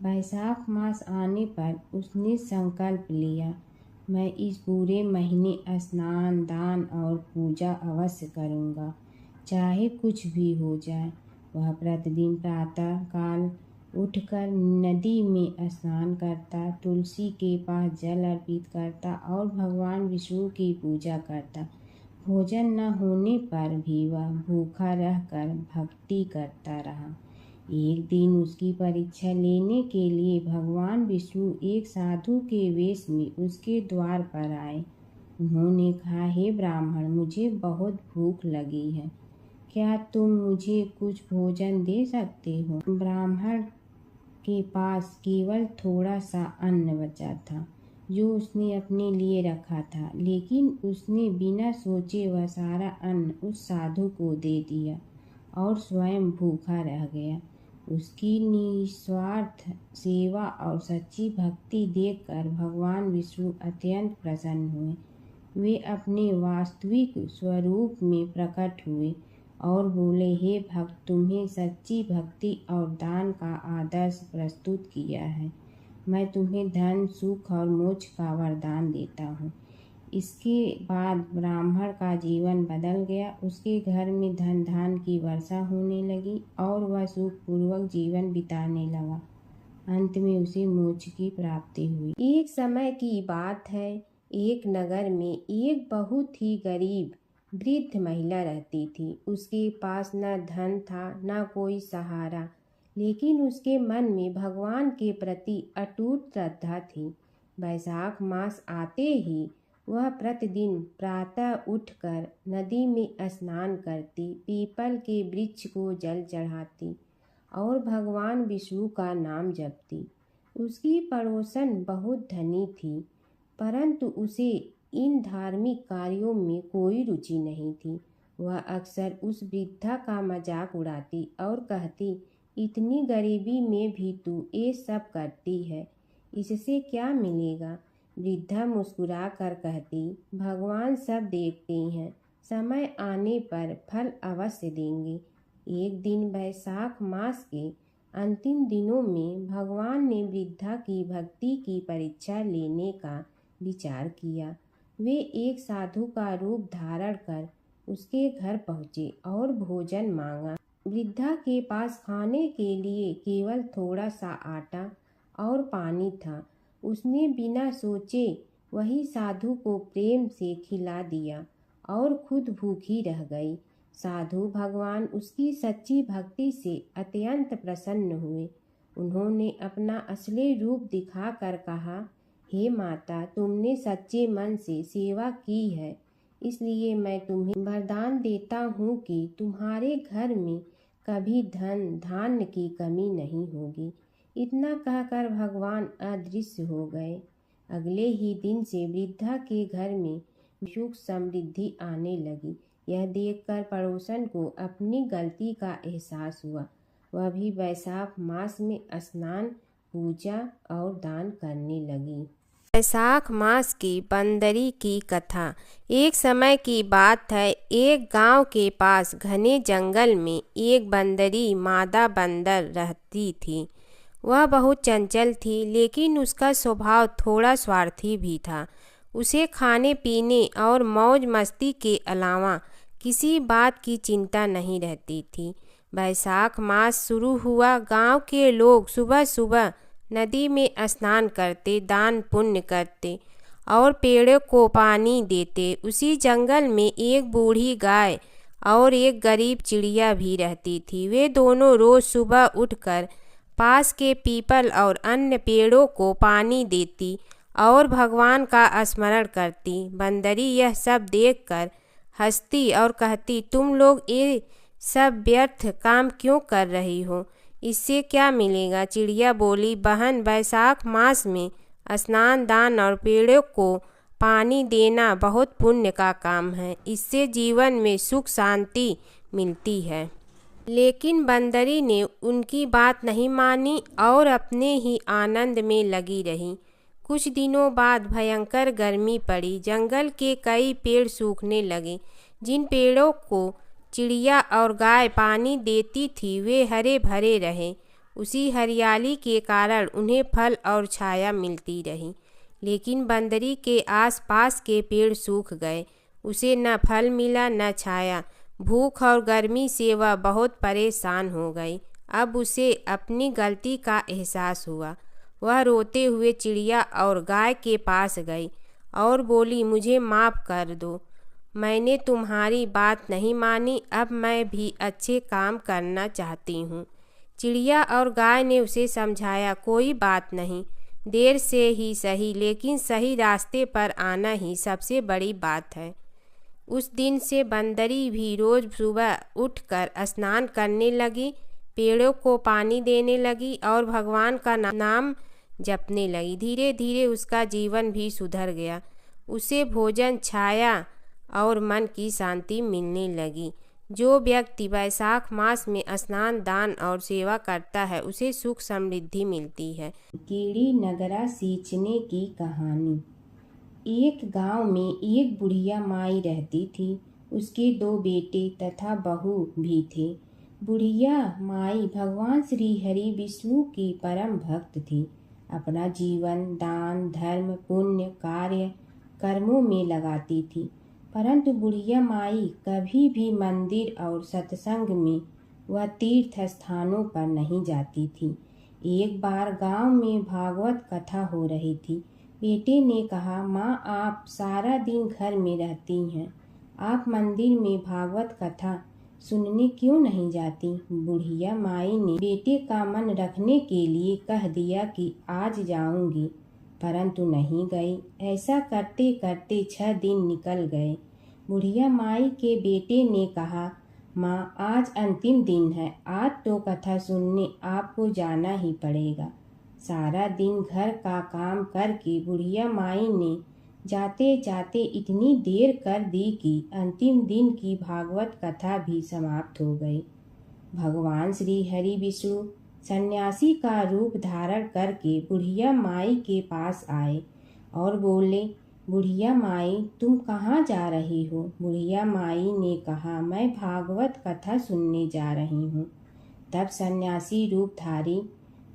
वैशाख मास आने पर उसने संकल्प लिया, मैं इस पूरे महीने स्नान, दान और पूजा अवश्य करूँगा, चाहे कुछ भी हो जाए। वह प्रतिदिन प्रातः काल उठकर नदी में स्नान करता, तुलसी के पास जल अर्पित करता और भगवान विष्णु की पूजा करता। भोजन न होने पर भी वह भूखा रहकर भक्ति करता रहा। एक दिन उसकी परीक्षा लेने के लिए भगवान विष्णु एक साधु के वेश में उसके द्वार पर आए। उन्होंने कहा, हे ब्राह्मण, मुझे बहुत भूख लगी है, क्या तुम मुझे कुछ भोजन दे सकते हो? ब्राह्मण के पास केवल थोड़ा सा अन्न बचा था, जो उसने अपने लिए रखा था, लेकिन उसने बिना सोचे वह सारा अन्न उस साधु को दे दिया और स्वयं भूखा रह गया। उसकी निस्वार्थ सेवा और सच्ची भक्ति देखकर भगवान विष्णु अत्यंत प्रसन्न हुए। वे अपने वास्तविक स्वरूप में प्रकट हुए और बोले, हे भक्त, तुम्हें सच्ची भक्ति और दान का आदर्श प्रस्तुत किया है। मैं तुम्हें धन, सुख और मोक्ष का वरदान देता हूँ। इसके बाद ब्राह्मण का जीवन बदल गया। उसके घर में धन धान की वर्षा होने लगी और वह सुखपूर्वक जीवन बिताने लगा। अंत में उसे मोक्ष की प्राप्ति हुई। एक समय की बात है, एक नगर में एक बहुत ही गरीब वृद्ध महिला रहती थी। उसके पास न धन था न कोई सहारा, लेकिन उसके मन में भगवान के प्रति अटूट श्रद्धा थी। वैशाख मास आते ही वह प्रतिदिन प्रातः उठकर नदी में स्नान करती, पीपल के वृक्ष को जल चढ़ाती और भगवान विष्णु का नाम जपती। उसकी पड़ोसन बहुत धनी थी, परंतु उसे इन धार्मिक कार्यों में कोई रुचि नहीं थी। वह अक्सर उस वृद्धा का मजाक उड़ाती और कहती, इतनी गरीबी में भी तू ये सब करती है, इससे क्या मिलेगा? वृद्धा मुस्कुरा कर कहती, भगवान सब देखते हैं, समय आने पर फल अवश्य देंगे। एक दिन वैशाख मास के अंतिम दिनों में भगवान ने वृद्धा की भक्ति की परीक्षा लेने का विचार किया। वे एक साधु का रूप धारण कर उसके घर पहुँचे और भोजन मांगा। वृद्धा के पास खाने के लिए केवल थोड़ा सा आटा और पानी था। उसने बिना सोचे वही साधु को प्रेम से खिला दिया और खुद भूखी रह गई। साधु भगवान उसकी सच्ची भक्ति से अत्यंत प्रसन्न हुए। उन्होंने अपना असली रूप दिखाकर कहा, हे माता, तुमने सच्चे मन से सेवा की है, इसलिए मैं तुम्हें वरदान देता हूँ कि तुम्हारे घर में कभी धन धान्य की कमी नहीं होगी। इतना कहकर भगवान अदृश्य हो गए। अगले ही दिन से वृद्धा के घर में सुख समृद्धि आने लगी। यह देखकर पड़ोसन को अपनी गलती का एहसास हुआ। वह भी वैशाख मास में स्नान, पूजा और दान करने लगी। वैशाख मास की बंदरी की कथा। एक समय की बात है, एक गांव के पास घने जंगल में एक बंदरी मादा बंदर रहती थी। वह बहुत चंचल थी, लेकिन उसका स्वभाव थोड़ा स्वार्थी भी था। उसे खाने पीने और मौज मस्ती के अलावा किसी बात की चिंता नहीं रहती थी। वैशाख मास शुरू हुआ। गांव के लोग सुबह सुबह नदी में स्नान करते, दान पुण्य करते और पेड़ों को पानी देते। उसी जंगल में एक बूढ़ी गाय और एक गरीब चिड़िया भी रहती थी। वे दोनों रोज सुबह उठकर पास के पीपल और अन्य पेड़ों को पानी देती और भगवान का स्मरण करती। बंदरी यह सब देखकर हंसती और कहती, तुम लोग ये सब व्यर्थ काम क्यों कर रही हो? इससे क्या मिलेगा? चिड़िया बोली, बहन, वैशाख मास में स्नान, दान और पेड़ों को पानी देना बहुत पुण्य का काम है। इससे जीवन में सुख शांति मिलती है। लेकिन बंदरी ने उनकी बात नहीं मानी और अपने ही आनंद में लगी रही। कुछ दिनों बाद भयंकर गर्मी पड़ी। जंगल के कई पेड़ सूखने लगे। जिन पेड़ों को चिड़िया और गाय पानी देती थी वे हरे भरे रहे। उसी हरियाली के कारण उन्हें फल और छाया मिलती रही। लेकिन बंदरी के आसपास के पेड़ सूख गए। उसे न फल मिला न छाया। भूख और गर्मी से वह बहुत परेशान हो गई। अब उसे अपनी गलती का एहसास हुआ। वह रोते हुए चिड़िया और गाय के पास गई और बोली, मुझे माफ़ कर दो, मैंने तुम्हारी बात नहीं मानी। अब मैं भी अच्छे काम करना चाहती हूँ। चिड़िया और गाय ने उसे समझाया, कोई बात नहीं, देर से ही सही, लेकिन सही रास्ते पर आना ही सबसे बड़ी बात है। उस दिन से बंदरी भी रोज़ सुबह उठकर स्नान करने लगी, पेड़ों को पानी देने लगी और भगवान का नाम जपने लगी। धीरे धीरे उसका जीवन भी सुधर गया। उसे भोजन, छाया और मन की शांति मिलने लगी। जो व्यक्ति वैशाख मास में स्नान, दान और सेवा करता है उसे सुख समृद्धि मिलती है। कीड़ी नगरा सींचने की कहानी। एक गांव में एक बुढ़िया माई रहती थी। उसके 2 बेटे तथा बहू भी थे। बुढ़िया माई भगवान श्री हरि विष्णु की परम भक्त थी। अपना जीवन दान, धर्म, पुण्य कार्य कर्मों में लगाती थी। परंतु बुढ़िया माई कभी भी मंदिर और सत्संग में व तीर्थ स्थानों पर नहीं जाती थी। एक बार गांव में भागवत कथा हो रही थी। बेटे ने कहा, माँ, आप सारा दिन घर में रहती हैं, आप मंदिर में भागवत कथा सुनने क्यों नहीं जाती? बुढ़िया माई ने बेटे का मन रखने के लिए कह दिया कि आज जाऊंगी, परंतु नहीं गई। ऐसा करते करते 6 दिन निकल गए। बुढ़िया माई के बेटे ने कहा, माँ आज अंतिम दिन है, आज तो कथा सुनने आपको जाना ही पड़ेगा। सारा दिन घर का काम करके बुढ़िया माई ने जाते जाते इतनी देर कर दी कि अंतिम दिन की भागवत कथा भी समाप्त हो गई। भगवान श्री हरि विष्णु सन्यासी का रूप धारण करके बुढ़िया माई के पास आए और बोले, बुढ़िया माई तुम कहाँ जा रही हो? बुढ़िया माई ने कहा, मैं भागवत कथा सुनने जा रही हूँ। तब सन्यासी रूपधारी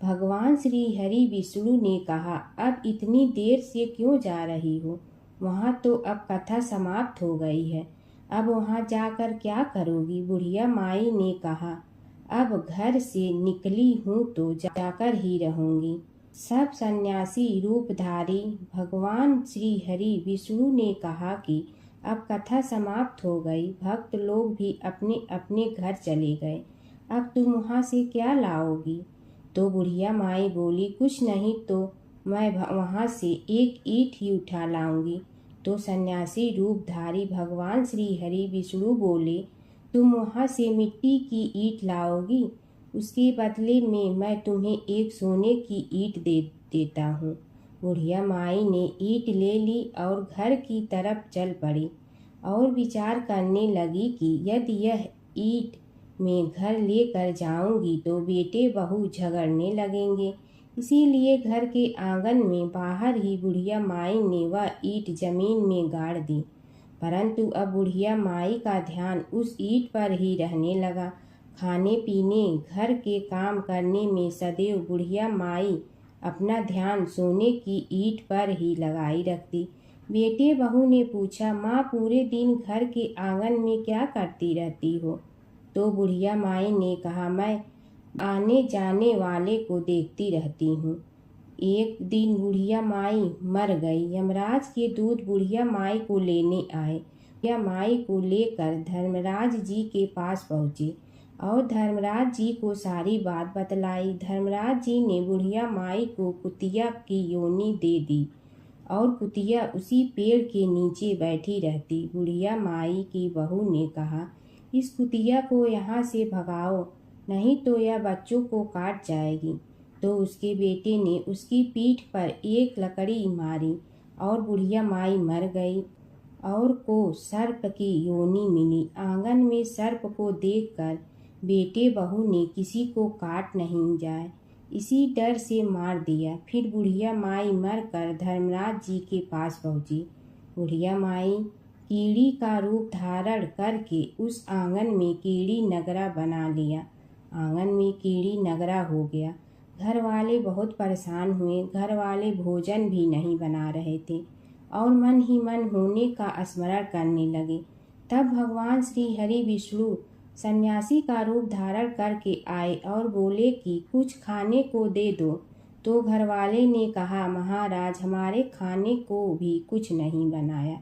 भगवान श्री हरि विष्णु ने कहा, अब इतनी देर से क्यों जा रही हो? वहाँ तो अब कथा समाप्त हो गई है, अब वहाँ जाकर क्या करोगी? बुढ़िया माई ने कहा, अब घर से निकली हूँ तो जाकर ही रहूँगी। सब सन्यासी रूपधारी भगवान श्री हरि विष्णु ने कहा कि अब कथा समाप्त हो गई, भक्त लोग भी अपने अपने घर चले गए, अब तुम वहाँ से क्या लाओगी? तो बुढ़िया माई बोली, कुछ नहीं तो मैं वहाँ से एक ईंट ही उठा लाऊंगी। तो सन्यासी रूपधारी भगवान श्री हरि विष्णु बोले, तुम वहाँ से मिट्टी की ईंट लाओगी, उसके बदले में मैं तुम्हें एक सोने की ईंट दे देता हूँ। बुढ़िया माई ने ईंट ले ली और घर की तरफ चल पड़ी और विचार करने लगी कि यदि यह ईंट मैं घर लेकर जाऊंगी तो बेटे बहू झगड़ने लगेंगे, इसीलिए घर के आंगन में बाहर ही बुढ़िया माई ने वह ईंट जमीन में गाड़ दी। परंतु अब बुढ़िया माई का ध्यान उस ईंट पर ही रहने लगा। खाने पीने घर के काम करने में सदैव बुढ़िया माई अपना ध्यान सोने की ईंट पर ही लगाई रखती। बेटे बहू ने पूछा, माँ पूरे दिन घर के आंगन में क्या करती रहती हो? तो बुढ़िया माई ने कहा, मैं आने जाने वाले को देखती रहती हूँ। एक दिन बुढ़िया माई मर गई। यमराज के दूत बुढ़िया माई को लेने आए। बुढ़िया माई को लेकर धर्मराज जी के पास पहुँचे और धर्मराज जी को सारी बात बतलाई। धर्मराज जी ने बुढ़िया माई को कुतिया की योनि दे दी और कुतिया उसी पेड़ के नीचे बैठी रहती। बुढ़िया माई की बहू ने कहा, इस कुतिया को यहाँ से भगाओ, नहीं तो यह बच्चों को काट जाएगी। तो उसके बेटे ने उसकी पीठ पर एक लकड़ी मारी और बुढ़िया माई मर गई और को सर्प की योनि मिली। आंगन में सर्प को देखकर बेटे बहू ने किसी को काट नहीं जाए इसी डर से मार दिया। फिर बुढ़िया माई मरकर धर्मराज जी के पास पहुंची। बुढ़िया माई कीड़ी का रूप धारण करके उस आंगन में कीड़ी नगरा बना लिया। आंगन में कीड़ी नगरा हो गया। घर वाले बहुत परेशान हुए। घर वाले भोजन भी नहीं बना रहे थे और मन ही मन होने का स्मरण करने लगे। तब भगवान श्री हरि विष्णु सन्यासी का रूप धारण करके आए और बोले कि कुछ खाने को दे दो। तो घर वाले ने कहा, महाराज हमारे खाने को भी कुछ नहीं बनाया,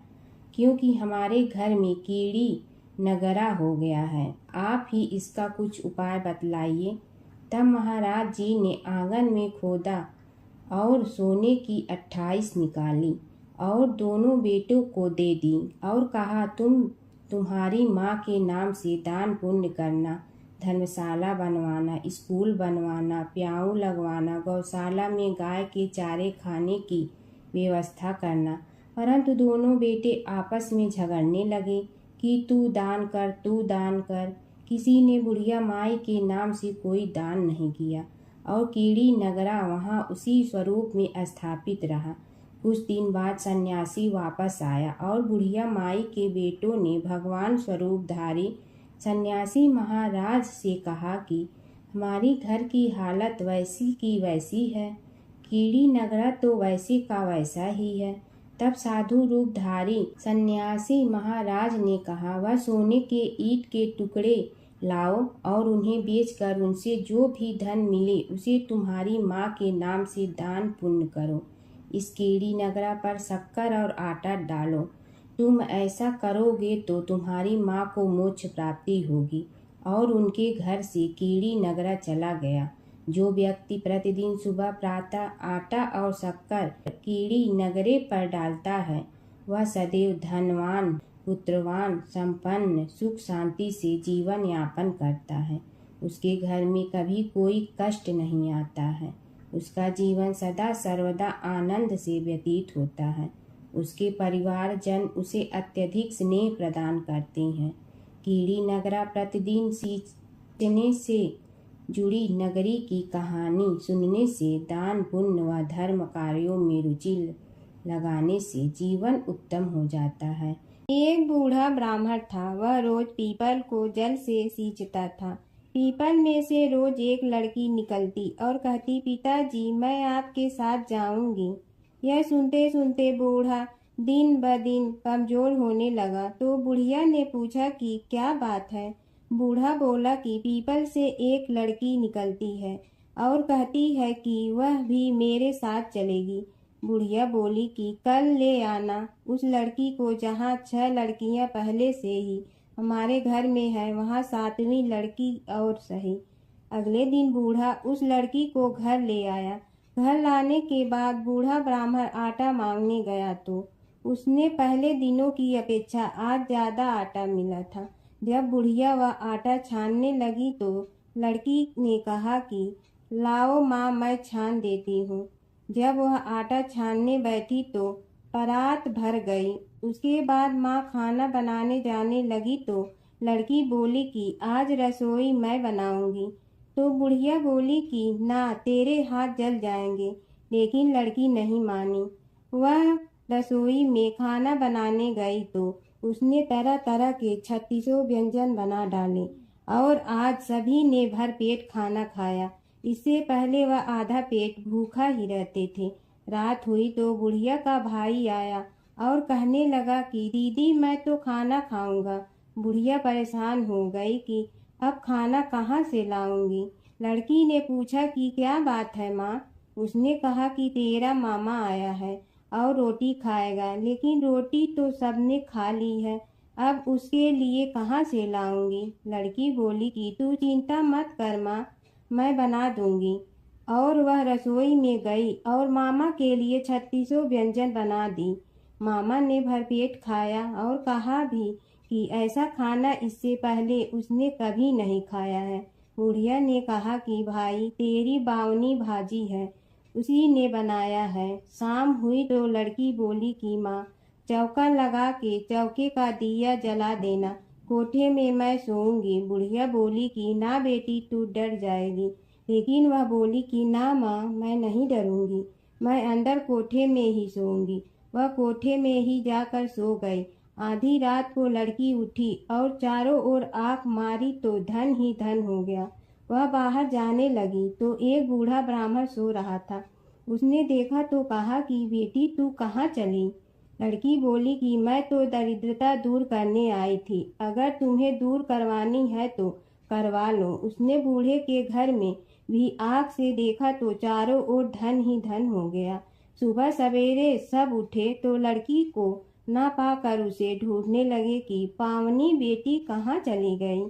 क्योंकि हमारे घर में कीड़ी नगरा हो गया है, आप ही इसका कुछ उपाय बतलाइए। तब महाराज जी ने आंगन में खोदा और सोने की 28 निकाली और दोनों बेटों को दे दी और कहा, तुम्हारी माँ के नाम से दान पुण्य करना, धर्मशाला बनवाना, स्कूल बनवाना, प्याऊ लगवाना, गौशाला में गाय के चारे खाने की व्यवस्था करना। परंतु दोनों बेटे आपस में झगड़ने लगे कि तू दान कर, तू दान कर। किसी ने बुढ़िया माई के नाम से कोई दान नहीं किया और कीड़ी नगरा वहाँ उसी स्वरूप में स्थापित रहा। कुछ दिन बाद सन्यासी वापस आया और बुढ़िया माई के बेटों ने भगवान स्वरूपधारी सन्यासी महाराज से कहा कि हमारी घर की हालत वैसी की वैसी है, कीड़ी नगरा तो वैसे का वैसा ही है। तब साधु रूपधारी सन्यासी महाराज ने कहा, वह सोने के ईंट के टुकड़े लाओ और उन्हें बेचकर उनसे जो भी धन मिले उसे तुम्हारी माँ के नाम से दान पुण्य करो। इस कीड़ी नगरा पर शक्कर और आटा डालो, तुम ऐसा करोगे तो तुम्हारी माँ को मोक्ष प्राप्ति होगी। और उनके घर से कीड़ी नगरा चला गया। जो व्यक्ति प्रतिदिन सुबह प्रातः आटा और शक्कर कीड़ी नगरे पर डालता है, वह सदैव धनवान, पुत्रवान, संपन्न, सुख शांति से जीवन यापन करता है। उसके घर में कभी कोई कष्ट नहीं आता है। उसका जीवन सदा सर्वदा आनंद से व्यतीत होता है। उसके परिवारजन उसे अत्यधिक स्नेह प्रदान करते हैं। कीड़ी नगरा प्रतिदिन सींचने से जुड़ी नगरी की कहानी सुनने से, दान पुण्य व धर्म कार्यों में रुचि लगाने से जीवन उत्तम हो जाता है। एक बूढ़ा ब्राह्मण था। वह रोज पीपल को जल से सींचता था। पीपल में से रोज एक लड़की निकलती और कहती, पिताजी मैं आपके साथ जाऊंगी। यह सुनते सुनते बूढ़ा दिन ब दिन कमजोर होने लगा। तो बुढ़िया ने पूछा कि क्या बात है। बूढ़ा बोला कि पीपल से एक लड़की निकलती है और कहती है कि वह भी मेरे साथ चलेगी। बुढ़िया बोली कि कल ले आना उस लड़की को, जहाँ 6 लड़कियां पहले से ही हमारे घर में है, वहाँ 7वीं लड़की और सही। अगले दिन बूढ़ा उस लड़की को घर ले आया। घर लाने के बाद बूढ़ा ब्राह्मण आटा मांगने गया तो उसने पहले दिनों की अपेक्षा आज ज्यादा आटा मिला था। जब बुढ़िया वह आटा छानने लगी तो लड़की ने कहा कि लाओ माँ, मैं छान देती हूँ। जब वह आटा छानने बैठी तो परात भर गई। उसके बाद माँ खाना बनाने जाने लगी तो लड़की बोली कि आज रसोई मैं बनाऊंगी। तो बुढ़िया बोली कि ना, तेरे हाथ जल जाएंगे। लेकिन लड़की नहीं मानी। वह रसोई में खाना बनाने गई तो उसने तरह तरह के 36 व्यंजन बना डाले और आज सभी ने भर पेट खाना खाया। इससे पहले वह आधा पेट भूखा ही रहते थे। रात हुई तो बुढ़िया का भाई आया और कहने लगा कि दीदी मैं तो खाना खाऊंगा। बुढ़िया परेशान हो गई कि अब खाना कहाँ से लाऊंगी। लड़की ने पूछा कि क्या बात है माँ। उसने कहा कि तेरा मामा आया है और रोटी खाएगा, लेकिन रोटी तो सबने खा ली है, अब उसके लिए कहाँ से लाऊंगी। लड़की बोली कि तू चिंता मत कर माँ, मैं बना दूंगी। और वह रसोई में गई और मामा के लिए 36 व्यंजन बना दी। मामा ने भरपेट खाया और कहा भी कि ऐसा खाना इससे पहले उसने कभी नहीं खाया है। बुढ़िया ने कहा कि भाई तेरी बावनी भाजी है, उसी ने बनाया है। शाम हुई तो लड़की बोली कि माँ चौका लगा के चौके का दिया जला देना, कोठे में मैं सोऊंगी। बुढ़िया बोली कि ना बेटी तू डर जाएगी। लेकिन वह बोली कि ना माँ, मैं नहीं डरूंगी, मैं अंदर कोठे में ही सोऊंगी। वह कोठे में ही जाकर सो गई। आधी रात को लड़की उठी और चारों ओर आंख मारी तो धन ही धन हो गया। वह बाहर जाने लगी तो एक बूढ़ा ब्राह्मण सो रहा था। उसने देखा तो कहा कि बेटी तू कहाँ चली। लड़की बोली कि मैं तो दरिद्रता दूर करने आई थी, अगर तुम्हें दूर करवानी है तो करवा लो। उसने बूढ़े के घर में भी आँख से देखा तो चारों ओर धन ही धन हो गया। सुबह सवेरे सब उठे तो लड़की को ना पाकर उसे ढूंढने लगे कि पावनी बेटी कहाँ चली गई।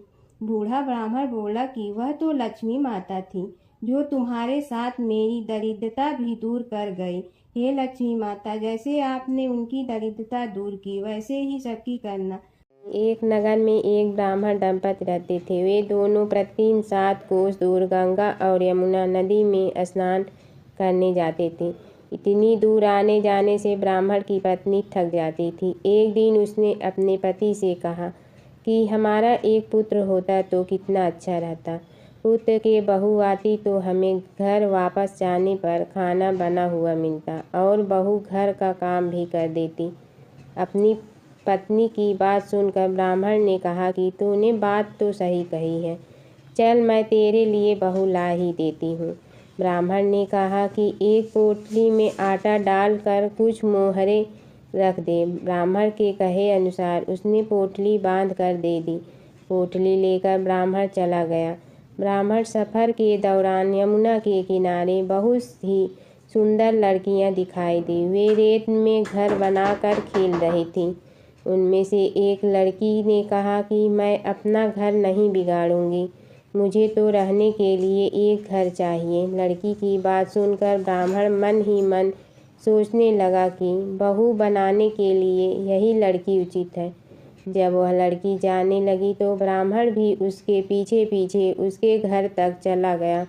बूढ़ा ब्राह्मण बोला कि वह तो लक्ष्मी माता थी, जो तुम्हारे साथ मेरी दरिद्रता भी दूर कर गई। हे लक्ष्मी माता, जैसे आपने उनकी दरिद्रता दूर की, वैसे ही सबकी करना। एक नगर में एक ब्राह्मण दंपति रहते थे। वे दोनों प्रतिदिन 7 कोस दूर गंगा और यमुना नदी में स्नान करने जाते थे। इतनी दूर आने जाने से ब्राह्मण की पत्नी थक जाती थी। एक दिन उसने अपने पति से कहा कि हमारा एक पुत्र होता तो कितना अच्छा रहता। पुत्र के बहू आती तो हमें घर वापस जाने पर खाना बना हुआ मिलता और बहू घर का काम भी कर देती। अपनी पत्नी की बात सुनकर ब्राह्मण ने कहा कि तूने बात तो सही कही है, चल मैं तेरे लिए बहू ला ही देती हूँ। ब्राह्मण ने कहा कि एक पोटली में आटा डालकर कुछ मोहरे रख दे। ब्राह्मण के कहे अनुसार उसने पोटली बांध कर दे दी। पोटली लेकर ब्राह्मण चला गया। ब्राह्मण सफ़र के दौरान यमुना के किनारे बहुत ही सुंदर लड़कियां दिखाई दी। वे रेत में घर बनाकर खेल रही थीं। उनमें से एक लड़की ने कहा कि मैं अपना घर नहीं बिगाड़ूंगी, मुझे तो रहने के लिए एक घर चाहिए। लड़की की बात सुनकर ब्राह्मण मन ही मन सोचने लगा कि बहू बनाने के लिए यही लड़की उचित है। जब वह लड़की जाने लगी तो ब्राह्मण भी उसके पीछे पीछे उसके घर तक चला गया।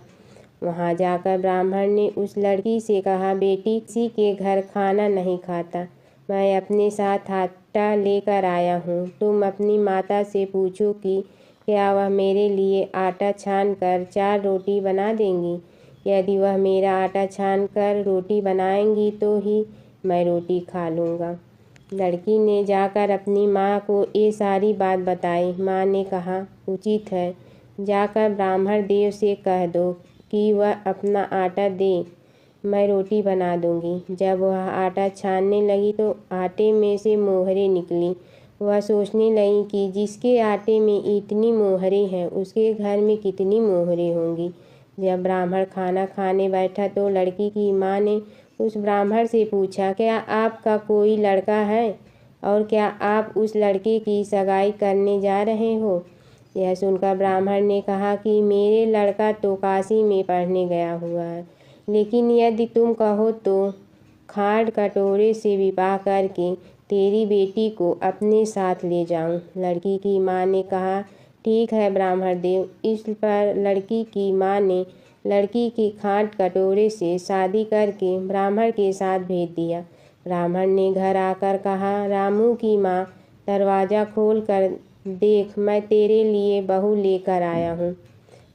वहाँ जाकर ब्राह्मण ने उस लड़की से कहा, बेटी, किसी के घर खाना नहीं खाता, मैं अपने साथ आटा लेकर आया हूँ। तुम अपनी माता से पूछो कि क्या वह मेरे लिए आटा छान कर 4 रोटी बना देंगी। यदि वह मेरा आटा छान कर रोटी बनाएंगी तो ही मैं रोटी खा लूँगा। लड़की ने जाकर अपनी माँ को ये सारी बात बताई। माँ ने कहा, उचित है, जाकर ब्राह्मण देव से कह दो कि वह अपना आटा दे, मैं रोटी बना दूंगी। जब वह आटा छानने लगी तो आटे में से मोहरें निकली। वह सोचने लगी कि जिसके आटे में इतनी मोहरें हैं उसके घर में कितनी मोहरें होंगी। जब ब्राह्मण खाना खाने बैठा तो लड़की की माँ ने उस ब्राह्मण से पूछा, क्या आपका कोई लड़का है और क्या आप उस लड़के की सगाई करने जा रहे हो। यह सुनकर ब्राह्मण ने कहा कि मेरे लड़का तो काशी में पढ़ने गया हुआ है, लेकिन यदि तुम कहो तो खाड़ कटोरे से विवाह करके तेरी बेटी को अपने साथ ले जाऊं। लड़की की माँ ने कहा, ठीक है ब्राह्मण देव। इस पर लड़की की माँ ने लड़की की खाट कटोरे से शादी करके ब्राह्मण के साथ भेज दिया। ब्राह्मण ने घर आकर कहा, रामू की माँ, दरवाज़ा खोल कर देख, मैं तेरे लिए बहू लेकर आया हूँ।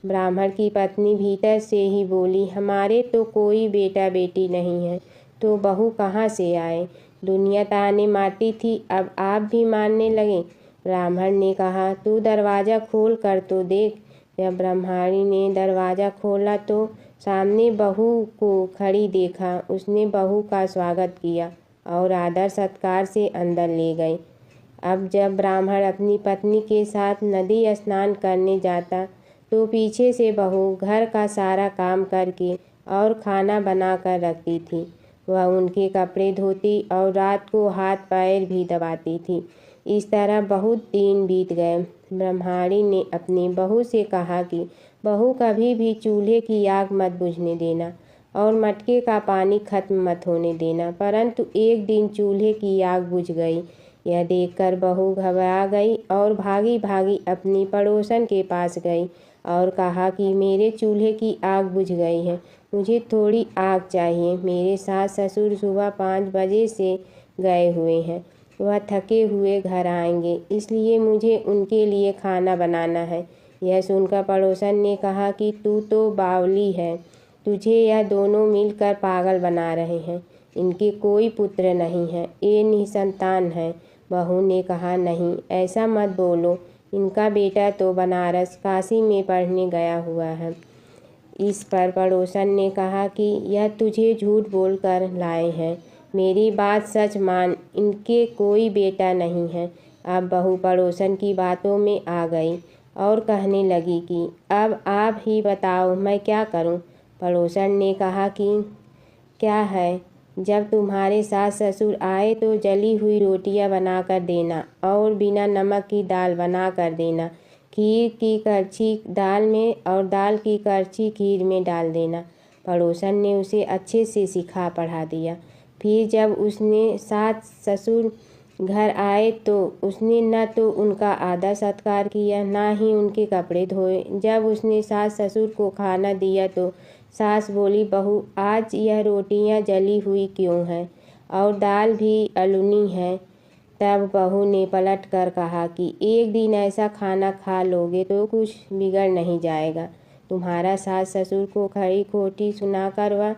ब्राह्मण की पत्नी भीतर से ही बोली, हमारे तो कोई बेटा बेटी नहीं है, तो बहू कहाँ से आए। दुनिया ताने मारती थी, अब आप भी मारने लगे। ब्राह्मण ने कहा, तू दरवाज़ा खोल कर तो देख। जब ब्रह्मचारी ने दरवाज़ा खोला तो सामने बहू को खड़ी देखा। उसने बहू का स्वागत किया और आदर सत्कार से अंदर ले गई। अब जब ब्राह्मण अपनी पत्नी के साथ नदी स्नान करने जाता तो पीछे से बहू घर का सारा काम करके और खाना बना कर रखती थी। वह उनके कपड़े धोती और रात को हाथ पैर भी दबाती थी। इस तरह बहुत दिन बीत गए। ब्रह्मचारी ने अपनी बहू से कहा कि बहू, कभी भी चूल्हे की आग मत बुझने देना और मटके का पानी खत्म मत होने देना। परंतु एक दिन चूल्हे की आग बुझ गई। यह देखकर बहू घबरा गई और भागी भागी अपनी पड़ोसन के पास गई और कहा कि मेरे चूल्हे की आग बुझ गई है, मुझे थोड़ी आग चाहिए। मेरे सास ससुर सुबह 5 बजे से गए हुए हैं, वह थके हुए घर आएंगे, इसलिए मुझे उनके लिए खाना बनाना है। यह सुनकर पड़ोसन ने कहा कि तू तो बावली है, तुझे यह दोनों मिलकर पागल बना रहे हैं। इनके कोई पुत्र नहीं है, ये निसंतान है। बहू ने कहा, नहीं, ऐसा मत बोलो, इनका बेटा तो बनारस काशी में पढ़ने गया हुआ है। इस पर पड़ोसन ने कहा कि यह तुझे झूठ बोलकर लाए हैं, मेरी बात सच मान, इनके कोई बेटा नहीं है। अब बहू पड़ोसन की बातों में आ गई और कहने लगी कि अब आप ही बताओ मैं क्या करूं। पड़ोसन ने कहा कि क्या है, जब तुम्हारे सास ससुर आए तो जली हुई रोटियां बना कर देना और बिना नमक की दाल बना कर देना। खीर की करछी दाल में और दाल की करछी खीर में डाल देना। पड़ोसन ने उसे अच्छे से सिखा पढ़ा दिया। फिर जब उसने सास ससुर घर आए तो उसने न तो उनका आदर सत्कार किया, ना ही उनके कपड़े धोए। जब उसने सास ससुर को खाना दिया तो सास बोली, बहू, आज यह रोटियां जली हुई क्यों हैं और दाल भी अलूनी है। तब बहू ने पलट कर कहा कि एक दिन ऐसा खाना खा लोगे तो कुछ बिगड़ नहीं जाएगा। तुम्हारा सास ससुर को खड़ी खोटी सुनाकर वह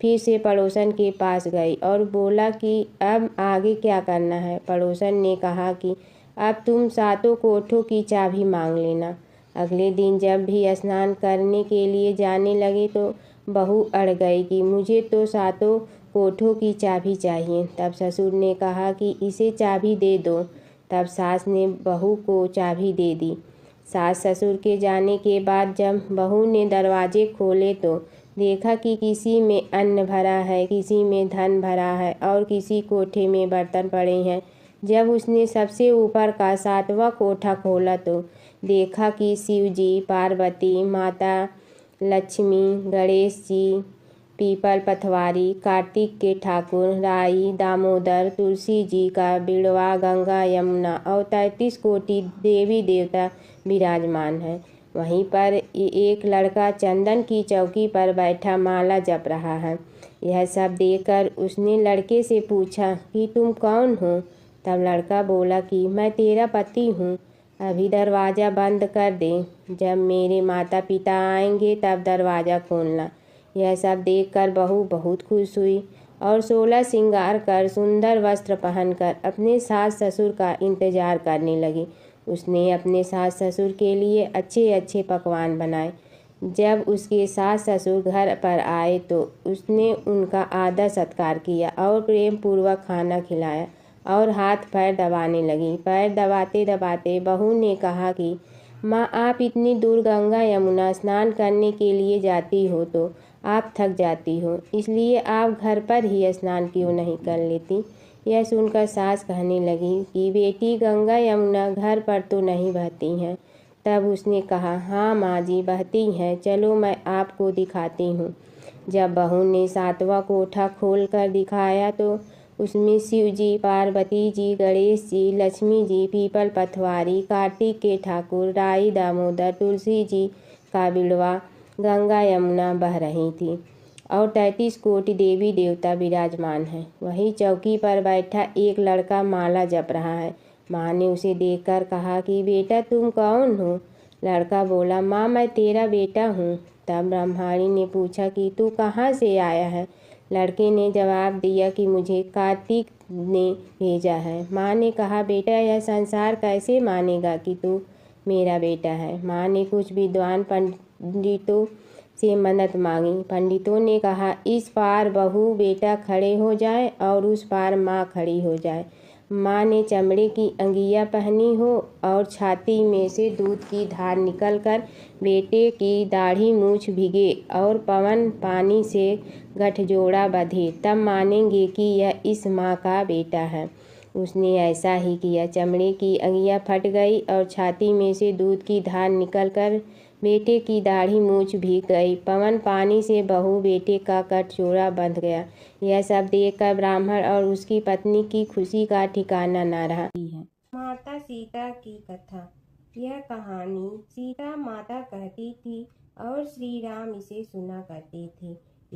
फिर से पड़ोसन के पास गई और बोला कि अब आगे क्या करना है। पड़ोसन ने कहा कि अब तुम सातों कोठों की चाबी मांग लेना। अगले दिन जब भी स्नान करने के लिए जाने लगे तो बहू अड़ गई कि मुझे तो सातों कोठों की चाबी चाहिए। तब ससुर ने कहा कि इसे चाबी दे दो। तब सास ने बहू को चाबी दे दी। सास ससुर के जाने के बाद जब बहू ने दरवाजे खोले तो देखा कि किसी में अन्न भरा है, किसी में धन भरा है और किसी कोठे में बर्तन पड़े हैं, जब उसने सबसे ऊपर का 7वां कोठा खोला तो देखा कि शिव जी, पार्वती, माता लक्ष्मी, गणेश जी, पीपल पथवारी, कार्तिक के ठाकुर, राई, दामोदर, तुलसी जी का बिड़वा, गंगा, यमुना और 33 कोटि देवी देवता विराजमान है। वहीं पर एक लड़का चंदन की चौकी पर बैठा माला जप रहा है। यह सब देखकर उसने लड़के से पूछा कि तुम कौन हो? तब लड़का बोला कि मैं तेरा पति हूँ। अभी दरवाज़ा बंद कर दे, जब मेरे माता पिता आएंगे तब दरवाज़ा खोलना। यह सब देखकर बहू बहुत खुश हुई और 16 श्रृंगार कर सुंदर वस्त्र पहनकर अपने सास ससुर का इंतजार करने लगी। उसने अपने सास ससुर के लिए अच्छे अच्छे पकवान बनाए। जब उसके सास ससुर घर पर आए तो उसने उनका आदर सत्कार किया और प्रेम पूर्वक खाना खिलाया और हाथ पैर दबाने लगी। पैर दबाते दबाते बहू ने कहा कि माँ, आप इतनी दूर गंगा यमुना स्नान करने के लिए जाती हो तो आप थक जाती हो, इसलिए आप घर पर ही स्नान क्यों नहीं कर लेती? यह सुनकर सास कहने लगी कि बेटी, गंगा यमुना घर पर तो नहीं बहती हैं। तब उसने कहा, हाँ माँ जी, बहती हैं, चलो मैं आपको दिखाती हूँ। जब बहू ने 7वां कोठा खोल कर दिखाया तो उसमें शिव जी, पार्वती जी, गणेश जी, लक्ष्मी जी, पीपल पथवारी, कार्तिक के ठाकुर, राई, दामोदर, तुलसी जी का बिड़वा, गंगा यमुना बह रही थी और 33 कोटि देवी देवता विराजमान हैं। वहीं चौकी पर बैठा एक लड़का माला जप रहा है। माँ ने उसे देखकर कहा कि बेटा, तुम कौन हो? लड़का बोला, माँ, मैं तेरा बेटा हूँ। तब ब्रह्माणी ने पूछा कि तू कहाँ से आया है? लड़के ने जवाब दिया कि मुझे कार्तिक ने भेजा है। माँ ने कहा, बेटा, यह संसार कैसे मानेगा कि तू मेरा बेटा है? माँ ने कुछ विद्वान पंडितों से मन्नत मांगी। पंडितों ने कहा, इस पार बहू बेटा खड़े हो जाए और उस पार माँ खड़ी हो जाए। माँ ने चमड़े की अंगिया पहनी हो और छाती में से दूध की धार निकलकर बेटे की दाढ़ी मूछ भिगे और पवन पानी से गठजोड़ा बंधे, तब मानेंगे कि यह इस माँ का बेटा है। उसने ऐसा ही किया। चमड़े की अंगिया फट गई और छाती में से दूध की धार निकलकर बेटे की दाढ़ी मूछ भीग गई। पवन पानी से बहू बेटे का गठजोड़ा बंध गया। यह सब देखकर ब्राह्मण और उसकी पत्नी की खुशी का ठिकाना न रहा। माता सीता की कथा। यह कहानी सीता माता कहती थी और श्री राम इसे सुना करते थे।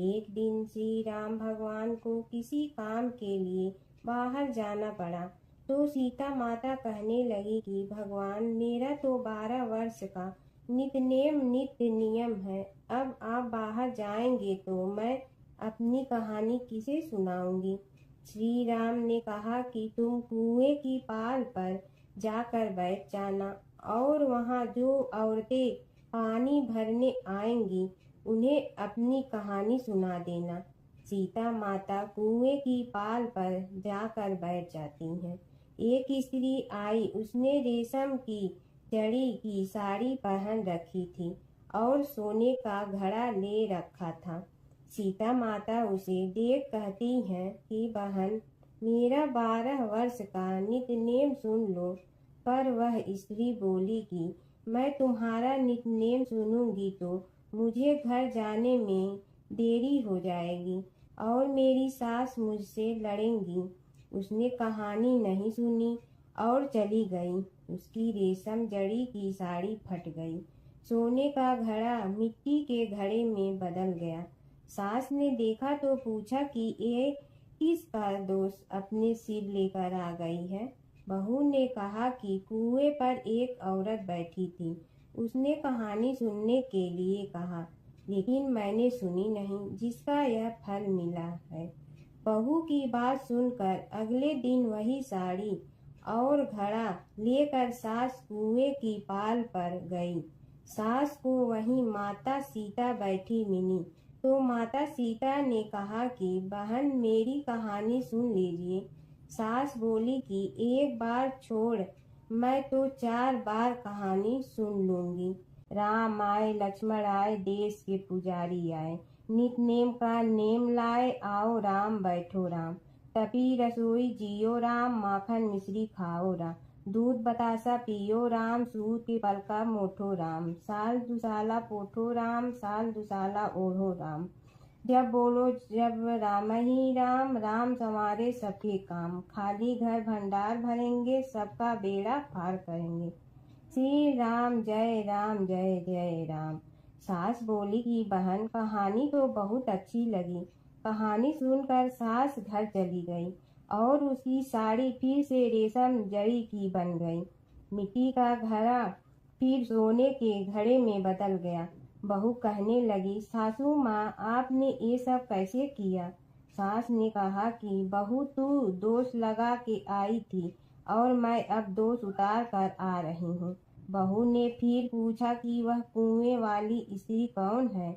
एक दिन श्री राम भगवान को किसी काम के लिए बाहर जाना पड़ा तो सीता माता कहने लगी कि भगवान, मेरा तो 12 वर्ष का नित्य नियम है। अब आप बाहर जाएंगे तो मैं अपनी कहानी किसे सुनाऊंगी? श्री राम ने कहा कि तुम कुएं की पाल पर जाकर बैठ जाना और वहां जो औरतें पानी भरने आएंगी उन्हें अपनी कहानी सुना देना। सीता माता कुएं की पाल पर जाकर बैठ जाती हैं। एक स्त्री आई, उसने रेशम की जड़ी की साड़ी पहन रखी थी और सोने का घड़ा ले रखा था। सीता माता उसे देख कहती हैं कि बहन, मेरा 12 वर्ष का नित्य नेम सुन लो। पर वह स्त्री बोली कि मैं तुम्हारा नित्य नेम सुनूंगी तो मुझे घर जाने में देरी हो जाएगी और मेरी सास मुझसे लड़ेंगी। उसने कहानी नहीं सुनी और चली गई। उसकी रेशम जड़ी की साड़ी फट गई। सोने का घड़ा मिट्टी के घड़े में बदल गया। सास ने देखा तो पूछा कि ये किसका दोष अपने सिर लेकर आ गई है? बहू ने कहा कि कुएं पर एक औरत बैठी थी। उसने कहानी सुनने के लिए कहा, लेकिन मैंने सुनी नहीं, जिसका यह फल मिला है। बहू की बात सुनकर अगले दिन वही साड़ी और घड़ा लेकर सास कुएं की पाल पर गई। सास को वहीं माता सीता बैठी मिली तो माता सीता ने कहा कि बहन, मेरी कहानी सुन लीजिए। सास बोली कि एक बार छोड़, मैं तो 4 बार कहानी सुन लूंगी। राम आए, लक्ष्मण आए, देश के पुजारी आए, नित नेम का नेम लाए, आओ राम बैठो राम। तपी रसोई जियो राम, माखन मिश्री खाओ राम। दूध बतासा पियो राम, सूत के पल का मोठो राम। साल दुसाला पोठो राम, साल दुसाला ओढ़ो राम। जब बोलो जब राम ही राम, राम संवारे सबके काम। खाली घर भंडार भरेंगे, सबका बेड़ा पार करेंगे। श्री राम जय राम जय जय राम। सास बोली कि बहन कहानी तो बहुत अच्छी लगी। कहानी सुनकर सास घर चली गई और उसकी साड़ी फिर से रेशम जरी की बन गई। मिट्टी का घड़ा फिर सोने के घड़े में बदल गया। बहू कहने लगी, सासू माँ आपने ये सब कैसे किया? सास ने कहा कि बहू तू दोष लगा के आई थी और मैं अब दोष उतार कर आ रही हूँ। बहू ने फिर पूछा कि वह कुएं वाली स्त्री कौन है?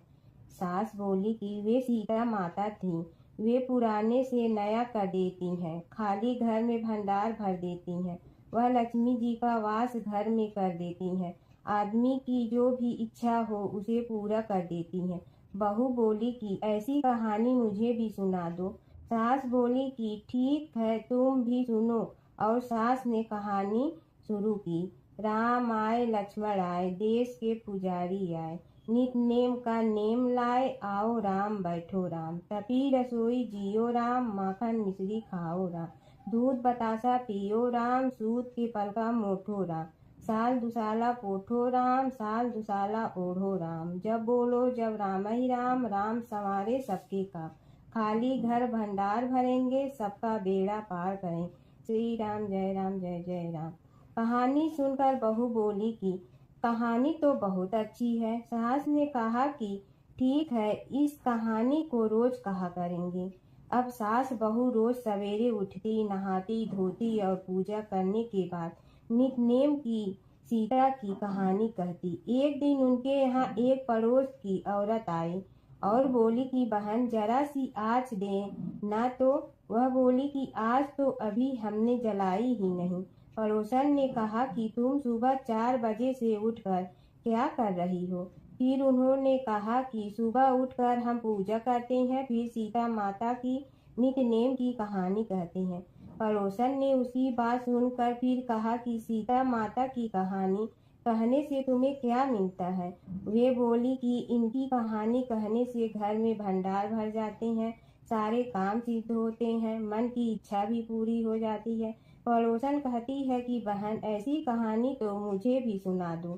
सास बोली कि वे सीता माता थी। वे पुराने से नया कर देती हैं, खाली घर में भंडार भर देती हैं। वह लक्ष्मी जी का वास घर में कर देती हैं। आदमी की जो भी इच्छा हो उसे पूरा कर देती हैं। बहू बोली कि ऐसी कहानी मुझे भी सुना दो। सास बोली कि ठीक है तुम भी सुनो। और सास ने कहानी शुरू की। राम आए लक्ष्मण आए, देश के पुजारी आए। नित नेम का नेम लाए, आओ राम बैठो राम। तपी रसोई जियो राम, माखन मिश्री खाओ राम। दूध बतासा पियो राम, सूत के पल का मोठो राम। साल दुसाला पोठो राम, साल दुसाला ओढ़ो राम। जब बोलो जब राम ही राम, राम संवारे सबके काम। खाली घर भंडार भरेंगे, सबका बेड़ा पार करें। श्री राम जय राम जय जय राम। कहानी सुनकर बहू बोली कि कहानी तो बहुत अच्छी है। सास ने कहा कि ठीक है, इस कहानी को रोज कहा करेंगे। अब सास बहू रोज सवेरे उठती, नहाती धोती और पूजा करने के बाद नितनेम की सीता की कहानी कहती। एक दिन उनके यहाँ एक पड़ोस की औरत आई और बोली कि बहन जरा सी आँच दे ना। तो वह बोली कि आज तो अभी हमने जलाई ही नहीं। पड़ोसन ने कहा कि तुम सुबह 4 बजे से उठकर क्या कर रही हो? फिर उन्होंने कहा कि सुबह उठकर हम पूजा करते हैं, फिर सीता माता की नितनेम की कहानी कहते हैं। पड़ोसन ने उसकी बात सुनकर फिर कहा कि सीता माता की कहानी कहने से तुम्हें क्या मिलता है? वे बोली कि इनकी कहानी कहने से घर में भंडार भर जाते हैं, सारे काम सिद्ध होते हैं, मन की इच्छा भी पूरी हो जाती है। पड़ोसन कहती है कि बहन ऐसी कहानी तो मुझे भी सुना दो।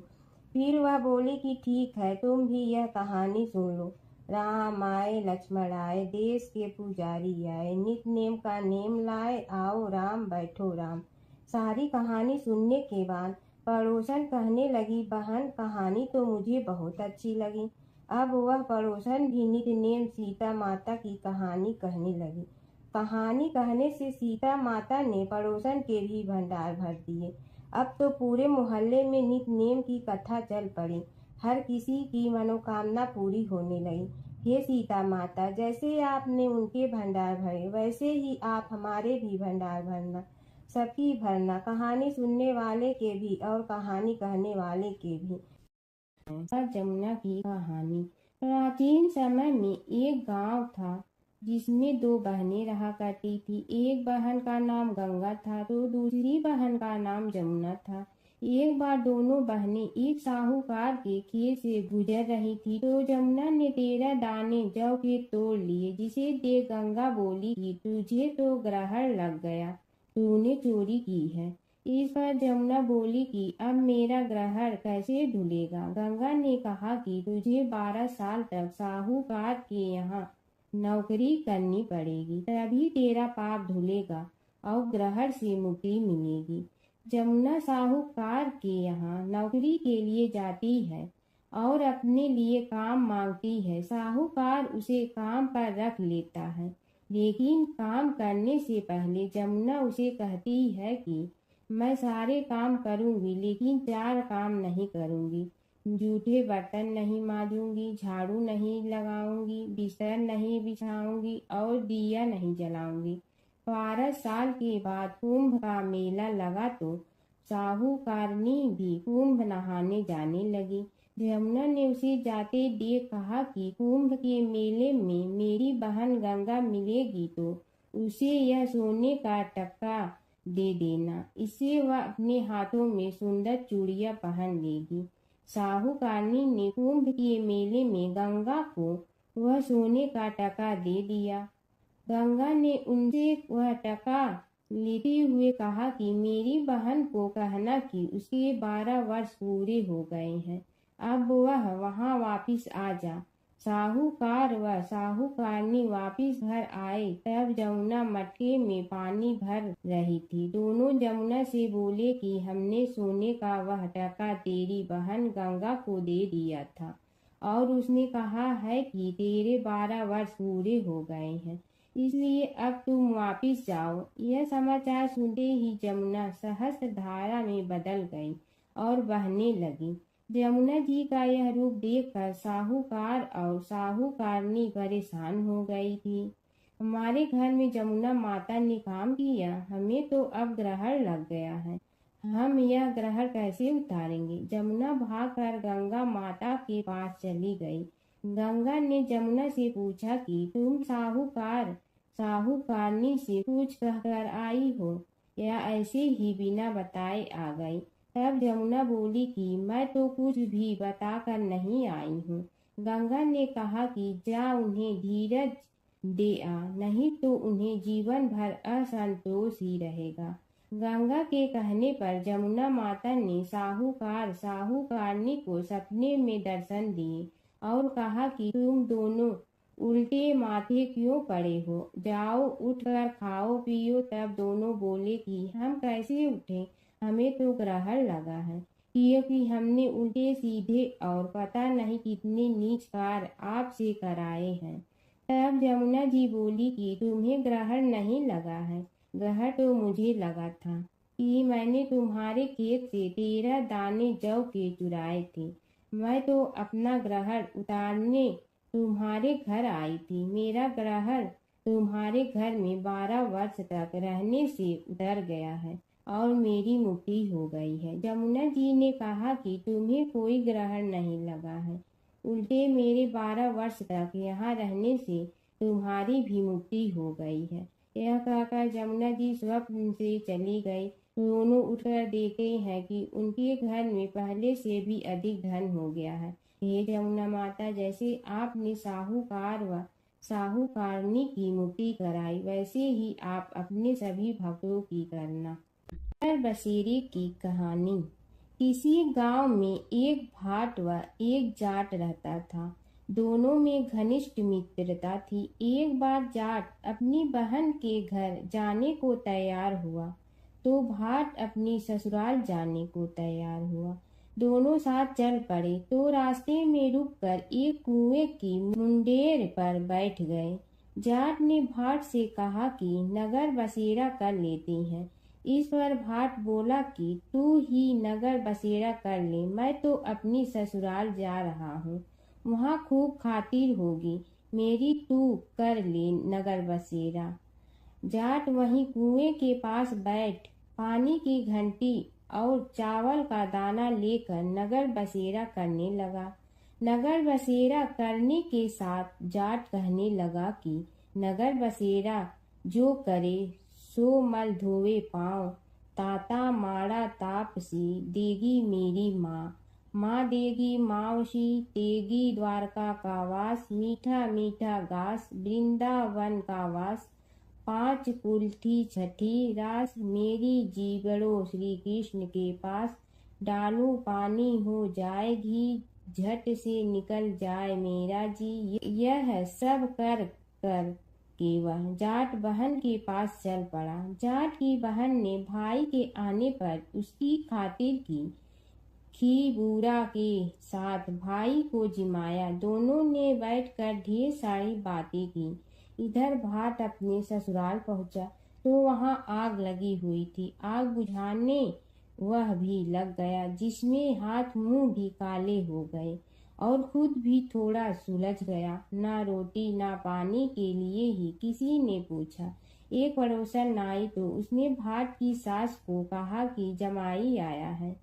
फिर वह बोली कि ठीक है तुम भी यह कहानी सुन लो। राम आए लक्ष्मण आए, देश के पुजारी आए। नित नेम का नेम लाए, आओ राम बैठो राम। सारी कहानी सुनने के बाद पड़ोसन कहने लगी, बहन कहानी तो मुझे बहुत अच्छी लगी। अब वह पड़ोसन भी नित नेम सीता माता की कहानी कहने लगी। कहानी कहने से सीता माता ने पड़ोसन के भी भंडार भर दिए। अब तो पूरे मोहल्ले में नित नेम की कथा चल पड़ी। हर किसी की मनोकामना पूरी होने लगी। हे सीता माता, जैसे आपने उनके भंडार भरे वैसे ही आप हमारे भी भंडार भरना, सबकी भरना, कहानी सुनने वाले के भी और कहानी कहने वाले के भी। जमुना की कहानी। प्राचीन समय में एक गांव था जिसमें 2 बहनें रहा करती थी। एक बहन का नाम गंगा था तो दूसरी बहन का नाम जमुना था। एक बार दोनों बहनें एक साहूकार के खेत से गुजर रही थी तो जमुना ने 13 दाने जौ के तोड़ लिए, जिसे देख गंगा बोली कि तुझे तो ग्रहण लग गया, तूने चोरी की है। इस पर जमुना बोली कि अब मेरा ग्रहण कैसे धुलेगा? गंगा ने कहा कि तुझे 12 साल तक साहूकार के यहाँ नौकरी करनी पड़ेगी, तभी तेरा पाप धुलेगा और ग्रहण से मुक्ति मिलेगी। जमुना साहूकार के यहाँ नौकरी के लिए जाती है और अपने लिए काम मांगती है। साहूकार उसे काम पर रख लेता है, लेकिन काम करने से पहले जमुना उसे कहती है कि मैं सारे काम करूंगी लेकिन 4 काम नहीं करूंगी। जूठे बर्तन नहीं मांजूंगी, झाड़ू नहीं लगाऊंगी, बिस्तर नहीं बिछाऊंगी और दिया नहीं जलाऊंगी। 12 साल के बाद कुंभ का मेला लगा तो साहूकारनी भी कुंभ नहाने जाने लगी। जमुना ने उसे जाते देख कहा कि कुंभ के मेले में मेरी बहन गंगा मिलेगी तो उसे यह सोने का टका दे देना, इससे वह अपने हाथों में सुंदर चूड़ियां पहन लेगी। साहूकारनी ने कुंभ के मेले में गंगा को वह सोने का टका दे दिया। गंगा ने उनसे वह टका लेते हुए कहा कि मेरी बहन को कहना कि उसके 12 वर्ष पूरे हो गए हैं, अब वह वहां वापिस आ जा। साहूकार व साहूकारनी वापिस घर आए तब जमुना मटके में पानी भर रही थी। दोनों जमुना से बोले कि हमने सोने का वह टका तेरी बहन गंगा को दे दिया था और उसने कहा है कि तेरे 12 वर्ष पूरे हो गए हैं, इसलिए अब तुम वापिस जाओ। यह समाचार सुनते ही जमुना सहस्त्र धारा में बदल गई और बहने लगी। जमुना जी का यह रूप देखकर साहूकार और साहूकारनी परेशान हो गई थी। हमारे घर में जमुना माता ने काम किया, हमें तो अब ग्रहण लग गया है, हम यह ग्रहण कैसे उतारेंगे। जमुना भागकर गंगा माता के पास चली गई। गंगा ने जमुना से पूछा कि तुम साहूकारनी से कुछ कहकर आई हो या ऐसे ही बिना बताए आ गई। तब जमुना बोली कि मैं तो कुछ भी बताकर नहीं आई हूँ। गंगा ने कहा कि जा उन्हें धीरज दे आ, नहीं तो उन्हें जीवन भर असंतोष ही रहेगा। गंगा के कहने पर जमुना माता ने साहूकारनी को सपने में दर्शन दिए और कहा कि तुम दोनों उल्टे माथे क्यों पड़े हो, जाओ उठकर खाओ पियो। तब दोनों बोले कि हम कैसे उठें, हमें तो ग्रहण लगा है, क्योंकि हमने उल्टे सीधे और पता नहीं कितने नीच कार्य आपसे कराए हैं। तब जमुना जी बोली कि तुम्हें ग्रहण नहीं लगा है, ग्रहण तो मुझे लगा था कि मैंने तुम्हारे खेत से 13 दाने जौ के चुराए थे। मैं तो अपना ग्रहण उतारने तुम्हारे घर आई थी। मेरा ग्रहण तुम्हारे घर में 12 वर्ष तक रहने से उतर गया है और मेरी मुक्ति हो गई है। जमुना जी ने कहा कि तुम्हें कोई ग्रहण नहीं लगा है, उल्टे मेरे 12 वर्ष तक यहाँ रहने से तुम्हारी भी मुक्ति हो गई है। यह कहकर जमुना जी स्वप्न से चली गई। दोनों उठकर देखते हैं कि उनके घर में पहले से भी अधिक धन हो गया है। हे जमुना माता, जैसे आपने साहूकार व साहूकारनी की मुक्ति कराई, वैसे ही आप अपने सभी भक्तों की करना। नगर बसेरे की कहानी। किसी गांव में एक भाट व एक जाट रहता था। दोनों में घनिष्ठ मित्रता थी। एक बार जाट अपनी बहन के घर जाने को तैयार हुआ तो भाट अपनी ससुराल जाने को तैयार हुआ। दोनों साथ चल पड़े तो रास्ते में रुककर एक कुएं की मुंडेर पर बैठ गए। जाट ने भाट से कहा कि नगर बसेरा कर लेते हैं। इस पर भाट बोला कि तू ही नगर बसेरा कर ले, मैं तो अपनी ससुराल जा रहा हूँ, वहाँ खूब खातिर होगी मेरी, तू कर ले नगर बसेरा। जाट वहीं कुएं के पास बैठ पानी की घंटी और चावल का दाना लेकर नगर बसेरा करने लगा। नगर बसेरा करने के साथ जाट कहने लगा कि नगर बसेरा जो करे सो मल धोवे पाँव, ताता माड़ा तापसी देगी मेरी माँ, माँ देगी मावशी तेगी द्वारका का वास, मीठा मीठा घास वृंदावन का वास, 5 कुल्थी छठी रास, मेरी जीवड़ो श्री कृष्ण के पास, डालू पानी हो जाए घी, झट से निकल जाए मेरा जी। यह सब कर कर के वह जाट बहन के पास चल पड़ा। जाट की बहन ने भाई के आने पर उसकी खातिर की खी बूरा के साथ भाई को जिमाया। दोनों ने बैठकर ढेर सारी बातें की। इधर भाट अपने ससुराल पहुंचा तो वहां आग लगी हुई थी। आग बुझाने वह भी लग गया, जिसमें हाथ मुंह भी काले हो गए और खुद भी थोड़ा सुलझ गया। ना रोटी ना पानी के लिए ही किसी ने पूछा। एक पड़ोसन आई तो उसने भाट की सास को कहा कि जमाई आया है,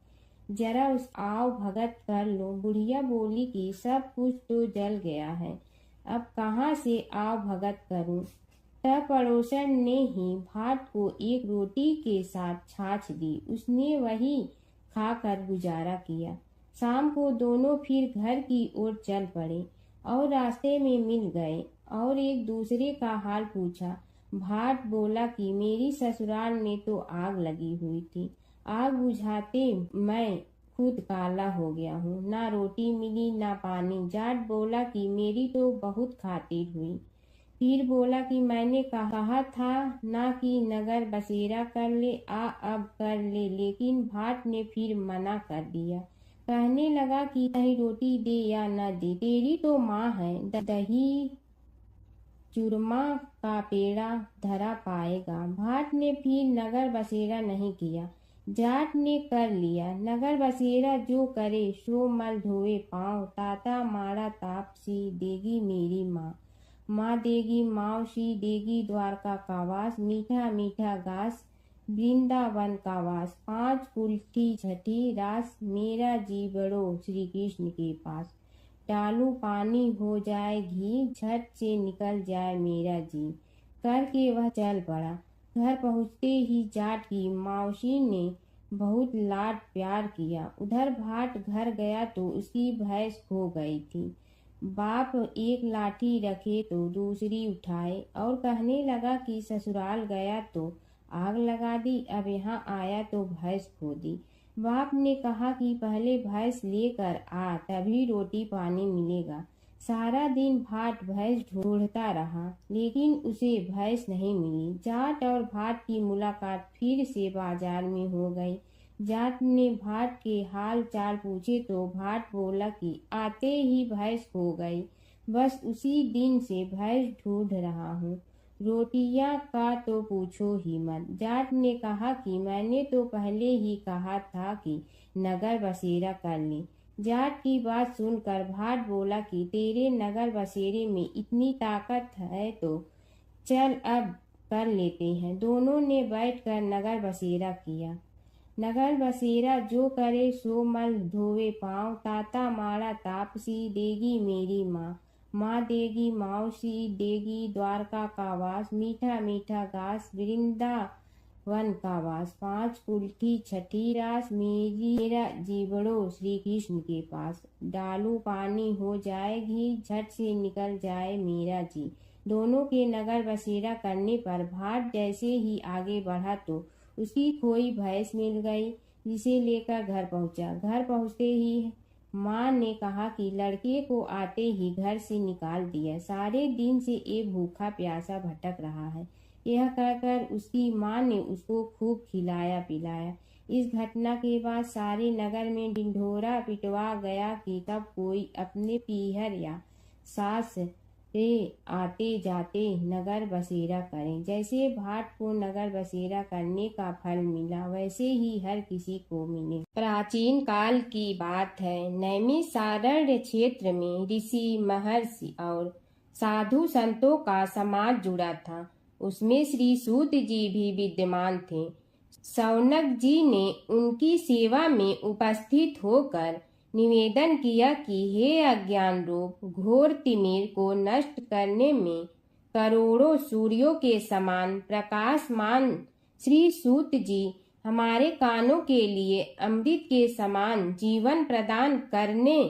जरा उस आओ भगत कर लो। बुढ़िया बोली कि सब कुछ तो जल गया है, अब कहाँ से आओ भगत करूं। तब पड़ोसन ने ही भाट को एक रोटी के साथ छाछ दी। उसने वही खाकर गुजारा किया। शाम को दोनों फिर घर की ओर चल पड़े और रास्ते में मिल गए और एक दूसरे का हाल पूछा। भाट बोला कि मेरी ससुराल में तो आग लगी हुई थी, आग बुझाते मैं खुद काला हो गया हूँ, ना रोटी मिली ना पानी। जाट बोला कि मेरी तो बहुत खातिर हुई। फिर बोला कि मैंने कहा था ना कि नगर बसेरा कर ले, अब कर ले, लेकिन भाट ने फिर मना कर दिया। कहने लगा कि चाहे रोटी दे या न दे, तेरी तो माँ है, दही चूरमा का पेड़ा धरा पाएगा। भाट ने फिर नगर बसेरा नहीं किया, जाट ने कर लिया। नगर बसेरा जो करे सो मल धोए पाँव, ताता माड़ा ताप सी देगी मेरी माँ, माँ देगी मावसी देगी द्वारका का वास, मीठा मीठा घास वृंदावन का वास, 5 कुल्ठी छठी रास, मेरा जी बढ़ो श्री कृष्ण के पास। डालू पानी हो जाए घी, झट से निकल जाए मेरा जी, करके वह चल पड़ा। घर पहुँचते ही जाट की मौसी ने बहुत लाड प्यार किया। उधर भाट घर गया तो उसकी भैंस खो गई थी। बाप एक लाठी रखे तो दूसरी उठाए और कहने लगा कि ससुराल गया तो आग लगा दी, अब यहाँ आया तो भैंस खो दी। बाप ने कहा कि पहले भैंस लेकर आ, तभी रोटी पानी मिलेगा। सारा दिन भाट भैंस ढूंढता रहा, लेकिन उसे भैंस नहीं मिली। जाट और भाट की मुलाकात फिर से बाजार में हो गई। जाट ने भाट के हाल चाल पूछे तो भाट बोला कि आते ही भैंस खो गई, बस उसी दिन से भैंस ढूंढ रहा हूँ। रोटियां का तो पूछो ही मत। जाट ने कहा कि मैंने तो पहले ही कहा था कि नगर बसेरा कर ले। जाट की बात सुनकर भाट बोला कि तेरे नगर बसेरे में इतनी ताकत है तो चल अब कर लेते हैं। दोनों ने बैठकर नगर बसेरा किया। नगर बसेरा जो करे सो मल धोवे पाँव, ताता माड़ा तापसी देगी मेरी माँ, माँ देगी मौसी देगी द्वारका का वास, मीठा मीठा घास वृंदावन का वास, 5 कुल्ठी छठी रास, मेरा जीवड़ो श्री कृष्ण के पास। डालू पानी हो जाए घी, झट से निकल जाए मेरा जी। दोनों के नगर बसेरा करने पर भाट जैसे ही आगे बढ़ा तो उसकी खोई भैंस मिल गई, जिसे लेकर घर पहुंचा। घर पहुंचते ही माँ ने कहा कि लड़के को आते ही घर से निकाल दिया, सारे दिन से ये भूखा प्यासा भटक रहा है। यह कहकर उसकी माँ ने उसको खूब खिलाया पिलाया। इस घटना के बाद सारे नगर में ढिंढोरा पिटवा गया कि कब कोई अपने पीहर या सास से आते जाते नगर बसेरा करें। जैसे भाट को नगर बसेरा करने का फल मिला, वैसे ही हर किसी को मिले। प्राचीन काल की बात है। नैमिषारण्य क्षेत्र में ऋषि महर्षि और साधु संतों का समाज जुड़ा था। उसमें श्री सूत जी भी विद्यमान थे। शौनक जी ने उनकी सेवा में उपस्थित होकर निवेदन किया कि हे अज्ञान रूप घोर तिमिर को नष्ट करने में करोड़ों सूर्यों के समान प्रकाशमान श्री सूत जी, हमारे कानों के लिए अमृत के समान जीवन प्रदान करने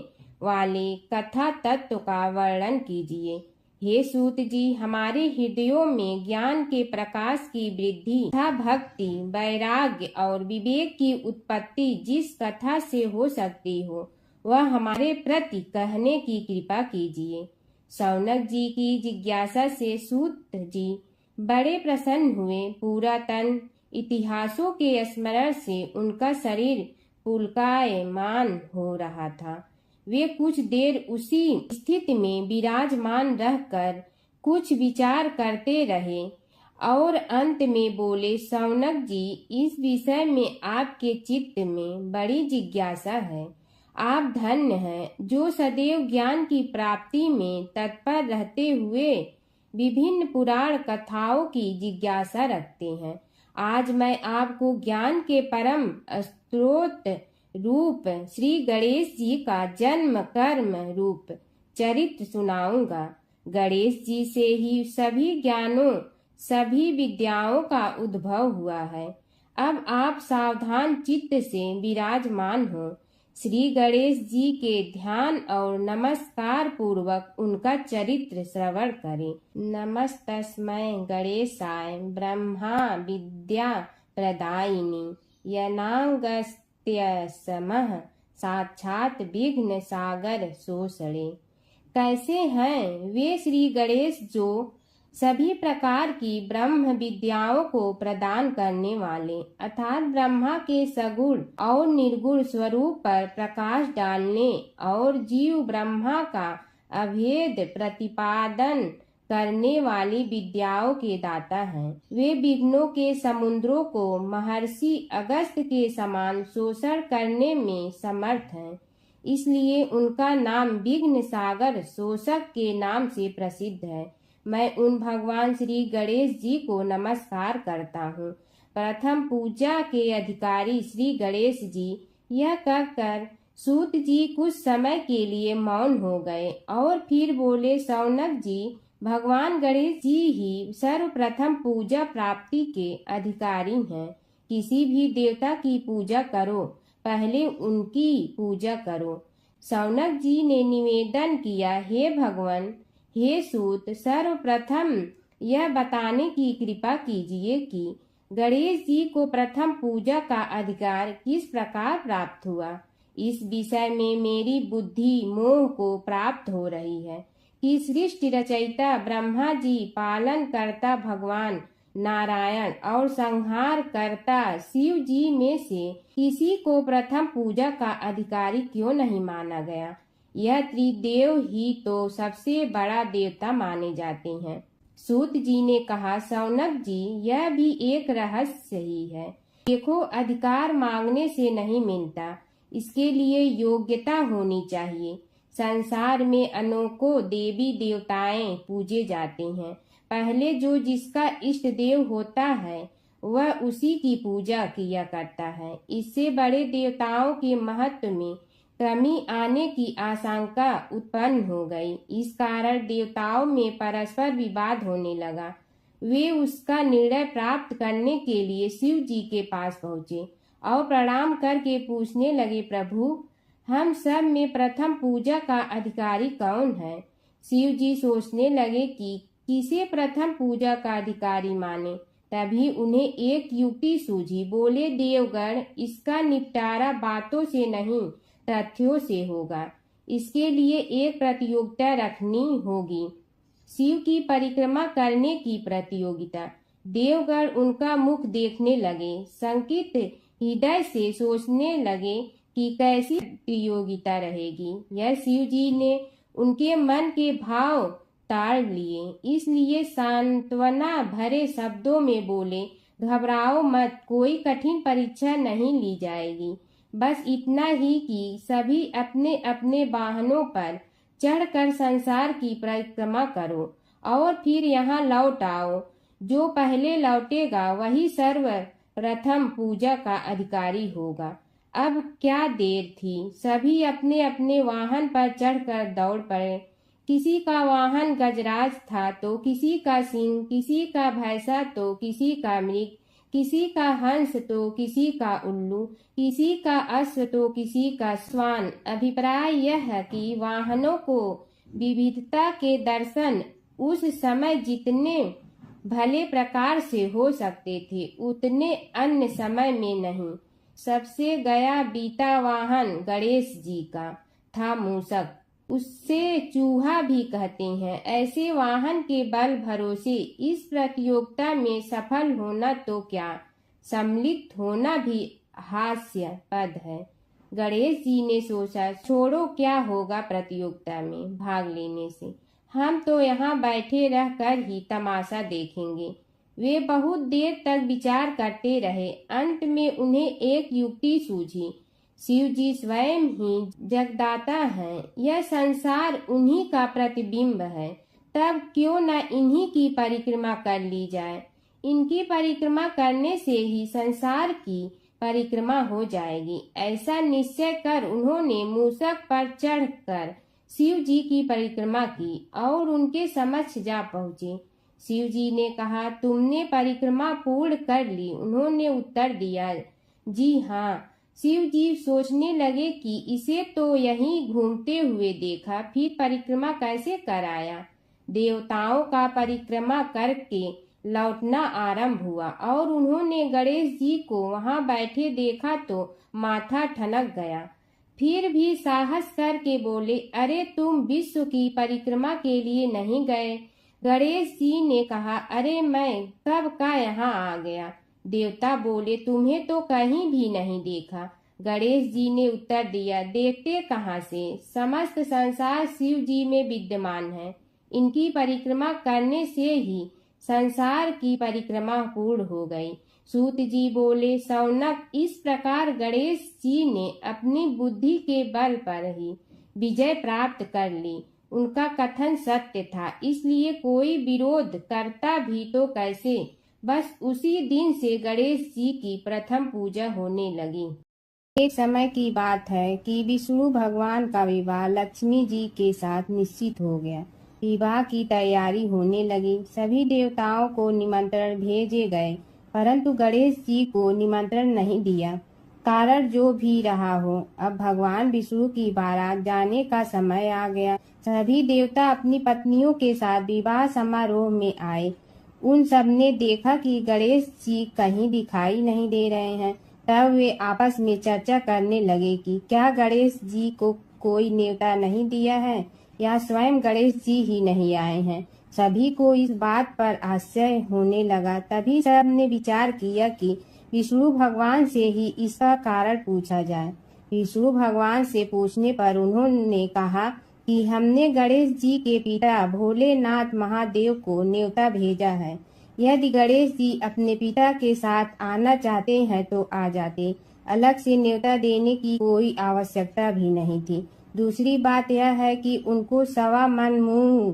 वाले कथा तत्व का वर्णन कीजिए। हे सूत जी, हमारे हृदयों में ज्ञान के प्रकाश की वृद्धि तथा भक्ति, वैराग्य और विवेक की उत्पत्ति जिस कथा से हो सकती हो, वह हमारे प्रति कहने की कृपा कीजिए। शौनक जी की जिज्ञासा से सूत जी बड़े प्रसन्न हुए। पुरातन इतिहासों के स्मरण से उनका शरीर पुलकायमान हो रहा था। वे कुछ देर उसी स्थिति में विराजमान रहकर कुछ विचार करते रहे और अंत में बोले, शौनक जी, इस विषय में आपके चित्त में बड़ी जिज्ञासा है। आप धन्य हैं जो सदैव ज्ञान की प्राप्ति में तत्पर रहते हुए विभिन्न पुराण कथाओं की जिज्ञासा रखते हैं। आज मैं आपको ज्ञान के परम स्रोत रूप श्री गणेश जी का जन्म कर्म रूप चरित्र सुनाऊंगा। गणेश जी से ही सभी ज्ञानों सभी विद्याओं का उद्भव हुआ है। अब आप सावधान चित्त से विराजमान हो। श्री गणेश जी के ध्यान और नमस्कार पूर्वक उनका चरित्र श्रवण करें। नमस्तस्मै गणेशाय ब्रह्मा विद्या प्रदायिनी यनागस्त्यसमः साक्षात विघ्न सागर सोसड़े। कैसे हैं वे श्री गणेश जो सभी प्रकार की ब्रह्म विद्याओं को प्रदान करने वाले अर्थात ब्रह्मा के सगुण और निर्गुण स्वरूप पर प्रकाश डालने और जीव ब्रह्मा का अभेद प्रतिपादन करने वाली विद्याओं के दाता हैं। वे विघ्नों के समुद्रों को महर्षि अगस्त्य के समान शोषण करने में समर्थ हैं। इसलिए उनका नाम विघ्न सागर शोषक के नाम से प्रसिद्ध है। मैं उन भगवान श्री गणेश जी को नमस्कार करता हूँ। प्रथम पूजा के अधिकारी श्री गणेश जी यह कहकर सूत जी कुछ समय के लिए मौन हो गए और फिर बोले, शौनक जी, भगवान गणेश जी ही सर्वप्रथम पूजा प्राप्ति के अधिकारी हैं। किसी भी देवता की पूजा करो, पहले उनकी पूजा करो। शौनक जी ने निवेदन किया, हे भगवान, हे सूत, सर्वप्रथम यह बताने की कृपा कीजिए कि गणेश जी को प्रथम पूजा का अधिकार किस प्रकार प्राप्त हुआ। इस विषय में मेरी बुद्धि मोह को प्राप्त हो रही है कि सृष्टि रचयिता ब्रह्मा जी, पालन करता भगवान नारायण और संहार करता शिव जी में से किसी को प्रथम पूजा का अधिकारी क्यों नहीं माना गया। यह त्रिदेव ही तो सबसे बड़ा देवता माने जाते हैं। सूत जी ने कहा, शौनक जी, यह भी एक रहस्य ही है। देखो, अधिकार मांगने से नहीं मिलता, इसके लिए योग्यता होनी चाहिए। संसार में अनेकों देवी देवताएं पूजे जाते हैं। पहले जो जिसका इष्ट देव होता है वह उसी की पूजा किया करता है। इससे बड़े देवताओं के महत्व में कमी आने की आशंका उत्पन्न हो गई। इस कारण देवताओं में परस्पर विवाद होने लगा। वे उसका निर्णय प्राप्त करने के लिए शिव जी के पास पहुँचे और प्रणाम करके पूछने लगे, प्रभु, हम सब में प्रथम पूजा का अधिकारी कौन है। शिव जी सोचने लगे कि किसे प्रथम पूजा का अधिकारी माने। तभी उन्हें एक युक्ति सूझी। बोले, देवगण, इसका निपटारा बातों से नहीं तथ्यों से होगा। इसके लिए एक प्रतियोगिता रखनी होगी, शिव की परिक्रमा करने की प्रतियोगिता। देवगण उनका मुख देखने लगे, शंकित हृदय से सोचने लगे कि कैसी प्रतियोगिता रहेगी। यह शिव जी ने उनके मन के भाव ताड़ लिए, इसलिए सांत्वना भरे शब्दों में बोले, घबराओ मत, कोई कठिन परीक्षा नहीं ली जाएगी। बस इतना ही कि सभी अपने अपने वाहनों पर चढ़कर संसार की परिक्रमा करो और फिर यहाँ लौट आओ। जो पहले लौटेगा वही सर्वप्रथम पूजा का अधिकारी होगा। अब क्या देर थी, सभी अपने अपने वाहन पर चढ़कर दौड़ पड़े। किसी का वाहन गजराज था तो किसी का सिंह, किसी का भैंसा तो किसी का मृग, किसी का हंस तो किसी का उल्लू, किसी का अश्व तो किसी का श्वान। अभिप्राय यह है कि वाहनों को विविधता के दर्शन उस समय जितने भले प्रकार से हो सकते थे उतने अन्य समय में नहीं। सबसे गया बीता वाहन गणेश जी का था मूषक, उससे चूहा भी कहते हैं। ऐसे वाहन के बल भरोसे इस प्रतियोगिता में सफल होना तो क्या, सम्मिलित होना भी हास्यास्पद है। गणेश जी ने सोचा, छोड़ो, क्या होगा प्रतियोगिता में भाग लेने से, हम तो यहाँ बैठे रहकर ही तमाशा देखेंगे। वे बहुत देर तक विचार करते रहे। अंत में उन्हें एक युक्ति सूझी। शिव जी स्वयं ही जगदाता हैं, यह संसार उन्हीं का प्रतिबिंब है, तब क्यों न इन्हीं की परिक्रमा कर ली जाए। इनकी परिक्रमा करने से ही संसार की परिक्रमा हो जाएगी। ऐसा निश्चय कर उन्होंने मूषक पर चढ़कर शिव जी की परिक्रमा की और उनके समक्ष जा पहुँचे। शिव जी ने कहा, तुमने परिक्रमा पूर्ण कर ली? उन्होंने उत्तर दिया, जी हाँ। शिव जी सोचने लगे कि इसे तो यहीं घूमते हुए देखा, फिर परिक्रमा कैसे कराया। देवताओं का परिक्रमा करके लौटना आरंभ हुआ और उन्होंने गणेश जी को वहां बैठे देखा तो माथा ठनक गया। फिर भी साहस करके बोले, अरे तुम विश्व की परिक्रमा के लिए नहीं गए? गणेश जी ने कहा, अरे मैं कब का यहाँ आ गया। देवता बोले, तुम्हें तो कहीं भी नहीं देखा। गणेश जी ने उत्तर दिया, देखते कहाँ से, समस्त संसार शिव जी में विद्यमान है। इनकी परिक्रमा करने से ही संसार की परिक्रमा पूर्ण हो गई। सूत जी बोले, शौनक, इस प्रकार गणेश जी ने अपनी बुद्धि के बल पर ही विजय प्राप्त कर ली। उनका कथन सत्य था, इसलिए कोई विरोध करता भी तो कैसे। बस उसी दिन से गणेश जी की प्रथम पूजा होने लगी। एक समय की बात है कि विष्णु भगवान का विवाह लक्ष्मी जी के साथ निश्चित हो गया। विवाह की तैयारी होने लगी। सभी देवताओं को निमंत्रण भेजे गए, परंतु गणेश जी को निमंत्रण नहीं दिया। कारण जो भी रहा हो, अब भगवान विष्णु की बारात जाने का समय आ गया। सभी देवता अपनी पत्नियों के साथ विवाह समारोह में आए। उन सब ने देखा कि गणेश जी कहीं दिखाई नहीं दे रहे हैं। तब वे आपस में चर्चा करने लगे कि क्या गणेश जी को कोई न्योता नहीं दिया है या स्वयं गणेश जी ही नहीं आए हैं। सभी को इस बात पर आश्चर्य होने लगा। तभी सब ने विचार किया कि विष्णु भगवान से ही इसका कारण पूछा जाए। विष्णु भगवान से पूछने पर उन्होंने कहा कि हमने गणेश जी के पिता भोलेनाथ महादेव को न्योता भेजा है। यदि गणेश जी अपने पिता के साथ आना चाहते हैं तो आ जाते, अलग से न्योता देने की कोई आवश्यकता भी नहीं थी। दूसरी बात यह है कि उनको 1.25 मन मूंग,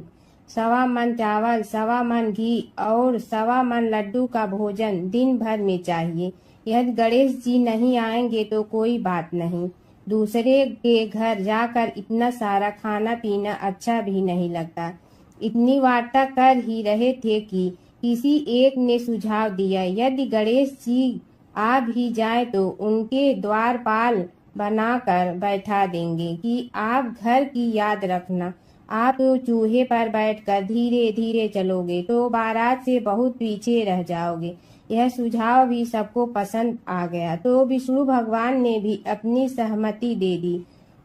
1.25 मन चावल, 1.25 मन घी और 1.25 मन लड्डू का भोजन दिन भर में चाहिए। यदि गणेश जी नहीं आएंगे तो कोई बात नहीं, दूसरे के घर जाकर इतना सारा खाना पीना अच्छा भी नहीं लगता। इतनी वार्ता कर ही रहे थे कि किसी एक ने सुझाव दिया, यदि गणेश जी आ भी जाए तो उनके द्वारपाल बनाकर बैठा देंगे कि आप घर की याद रखना। आप तो चूहे पर बैठकर धीरे धीरे चलोगे तो बारात से बहुत पीछे रह जाओगे। यह सुझाव भी सबको पसंद आ गया तो विष्णु भगवान ने भी अपनी सहमति दे दी।